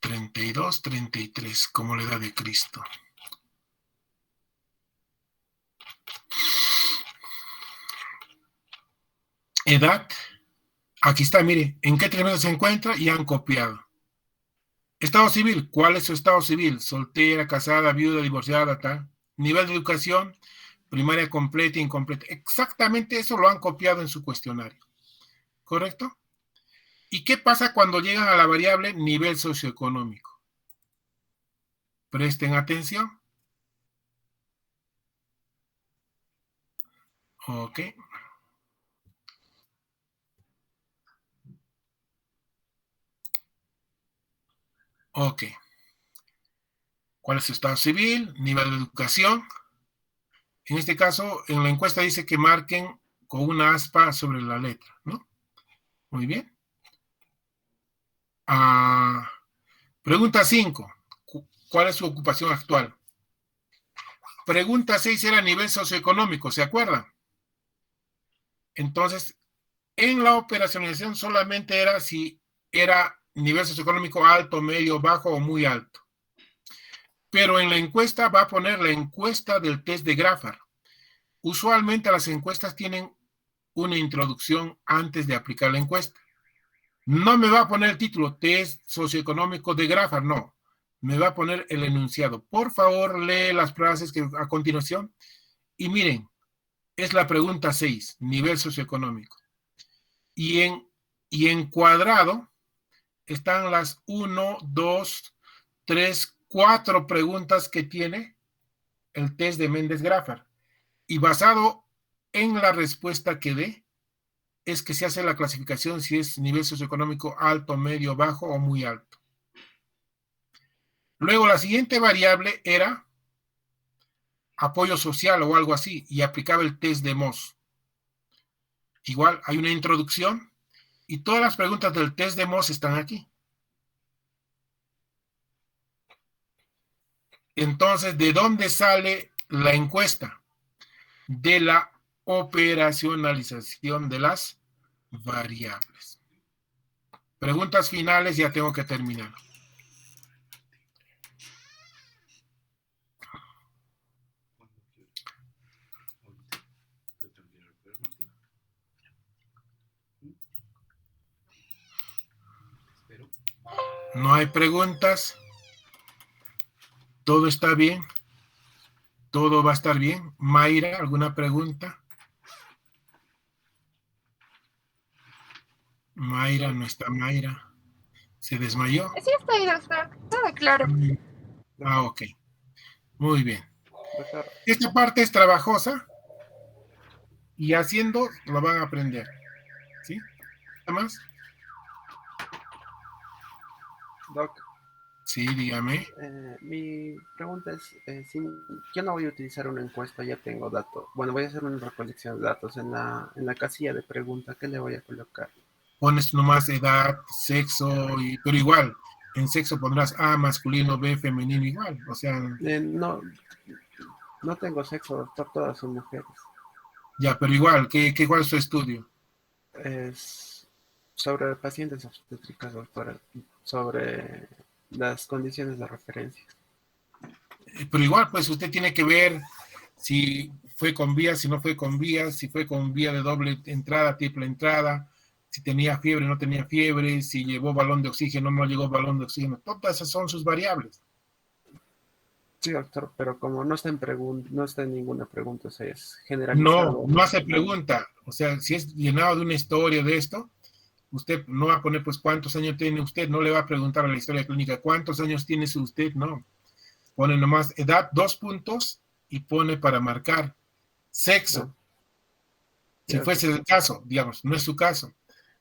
[SPEAKER 1] 32, 33, como la edad de Cristo. Edad, aquí está, mire, ¿en qué trimestre se encuentra? Y han copiado. Estado civil, ¿cuál es su estado civil? Soltera, casada, viuda, divorciada, tal. Nivel de educación, primaria completa, incompleta. Exactamente eso lo han copiado en su cuestionario. ¿Correcto? ¿Y qué pasa cuando llegan a la variable nivel socioeconómico? Presten atención. Ok. Ok. ¿Cuál es su estado civil? Nivel de educación. En este caso, en la encuesta dice que marquen con una aspa sobre la letra, ¿no? Muy bien. Pregunta 5. ¿Cuál es su ocupación actual? Pregunta 6 era nivel socioeconómico, ¿se acuerdan? Entonces, en la operacionalización solamente era si era nivel socioeconómico alto, medio, bajo o muy alto. Pero en la encuesta va a poner la encuesta del test de Graphar. Usualmente las encuestas tienen una introducción antes de aplicar la encuesta. No me va a poner el título test socioeconómico de Graphar, no. Me va a poner el enunciado. Por favor, lee las frases que a continuación. Y miren, es la pregunta 6, nivel socioeconómico. Y en cuadrado están las 1, 2, 3, 4 preguntas que tiene el test de Méndez-Graphar. Y basado en la respuesta que dé, es que se hace la clasificación si es nivel socioeconómico alto, medio, bajo o muy alto. Luego la siguiente variable era apoyo social o algo así, y aplicaba el test de Moss. Igual, hay una introducción, y todas las preguntas del test de Moss están aquí. Entonces, ¿de dónde sale la encuesta? De la operacionalización de las variables. Preguntas finales, ya tengo que terminar. ¿No hay preguntas? ¿Todo está bien? ¿Todo va a estar bien? Mayra, ¿alguna pregunta? Mayra, no está Mayra. ¿Se desmayó?
[SPEAKER 16] Sí, estoy, doctor. Todo claro.
[SPEAKER 1] Ok. Muy bien. Esta parte es trabajosa y haciendo lo van a aprender. ¿Sí? ¿Nada más?
[SPEAKER 11] Doc.
[SPEAKER 1] Sí, dígame.
[SPEAKER 11] Mi pregunta es, si yo no voy a utilizar una encuesta, ya tengo datos. Bueno, voy a hacer una recolección de datos en la casilla de pregunta. ¿Qué le voy a colocar?
[SPEAKER 1] Pones nomás edad, sexo, pero igual, en sexo pondrás A masculino, B femenino, igual. O sea...
[SPEAKER 11] No tengo sexo, doctor, todas son mujeres.
[SPEAKER 1] Ya, pero igual, ¿cuál es su estudio?
[SPEAKER 11] Es sobre pacientes obstétricas, doctora, sobre las condiciones de referencia.
[SPEAKER 1] Pero igual, pues usted tiene que ver si fue con vías, si no fue con vías, si fue con vía de doble entrada, triple entrada, si tenía fiebre, no tenía fiebre, si llevó balón de oxígeno, no llegó balón de oxígeno. Todas esas son sus variables.
[SPEAKER 11] Sí, doctor, pero como no está en ninguna pregunta, o sea, es generalizado.
[SPEAKER 1] No hace pregunta. O sea, si es llenado de una historia de esto, usted no va a poner, pues, ¿cuántos años tiene usted? No le va a preguntar a la historia clínica, ¿cuántos años tiene usted? No. Pone nomás edad, 2 puntos, y pone para marcar sexo. No. Si fuese el caso, digamos, no es su caso.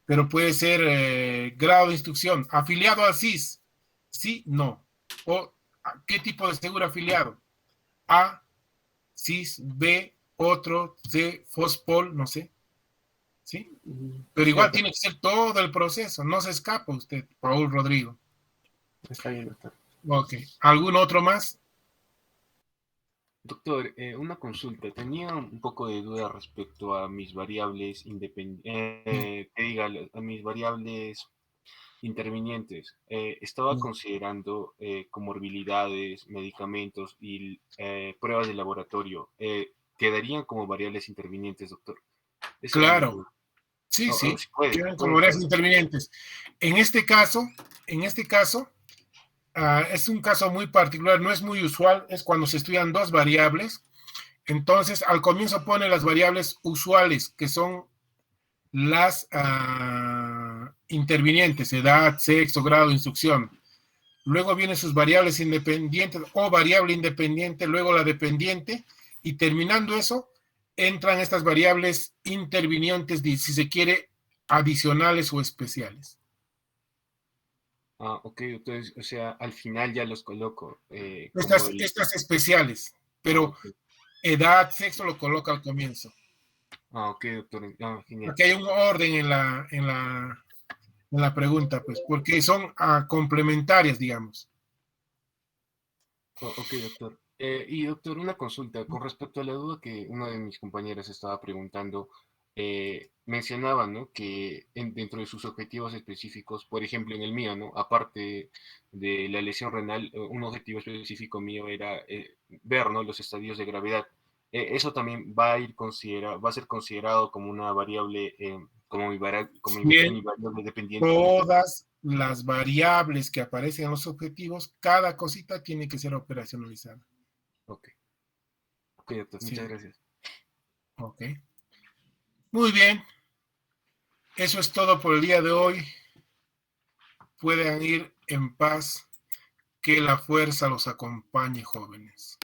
[SPEAKER 1] Pero puede ser grado de instrucción, afiliado al CIS, sí, no. O ¿qué tipo de seguro afiliado? A, cis, B, otro, C, fospol, no sé. ¿Sí? Pero igual tiene que ser todo el proceso, no se escapa usted, Paul Rodrigo.
[SPEAKER 11] Está bien, doctor.
[SPEAKER 1] Ok. ¿Algún otro más?
[SPEAKER 3] Doctor, una consulta. Tenía un poco de duda respecto a mis variables a mis variables intervinientes. Estaba considerando comorbilidades, medicamentos y pruebas de laboratorio. ¿Quedarían como variables intervinientes, doctor?
[SPEAKER 1] Claro. Sí, sí,
[SPEAKER 3] si puede,
[SPEAKER 1] quedan como variables intervinientes. En este caso, es un caso muy particular, no es muy usual, es cuando se estudian dos variables. Entonces, al comienzo pone las variables usuales, que son las intervinientes, edad, sexo, grado, instrucción. Luego vienen sus variables independientes o variable independiente, luego la dependiente, y terminando eso, entran estas variables intervinientes, si se quiere, adicionales o especiales.
[SPEAKER 3] Ok, entonces, o sea, al final ya los coloco.
[SPEAKER 1] Estas especiales, pero edad, sexo lo coloca al comienzo.
[SPEAKER 3] Ok, doctor. Genial.
[SPEAKER 1] Aquí hay un orden en la pregunta, pues, porque son complementarias, digamos.
[SPEAKER 3] Ok, doctor. Y doctor, una consulta con respecto a la duda que una de mis compañeras estaba preguntando. Mencionaba, ¿no? Que dentro de sus objetivos específicos, por ejemplo, en el mío, ¿no? Aparte de la lesión renal, un objetivo específico mío era ver, ¿no? Los estadios de gravedad. Eso también va a ser considerado como una variable, como mi variable dependiente.
[SPEAKER 1] Todas las variables que aparecen en los objetivos, cada cosita tiene que ser operacionalizada.
[SPEAKER 3] Ok, doctor, muchas gracias.
[SPEAKER 1] Ok. Muy bien. Eso es todo por el día de hoy. Pueden ir en paz. Que la fuerza los acompañe, jóvenes.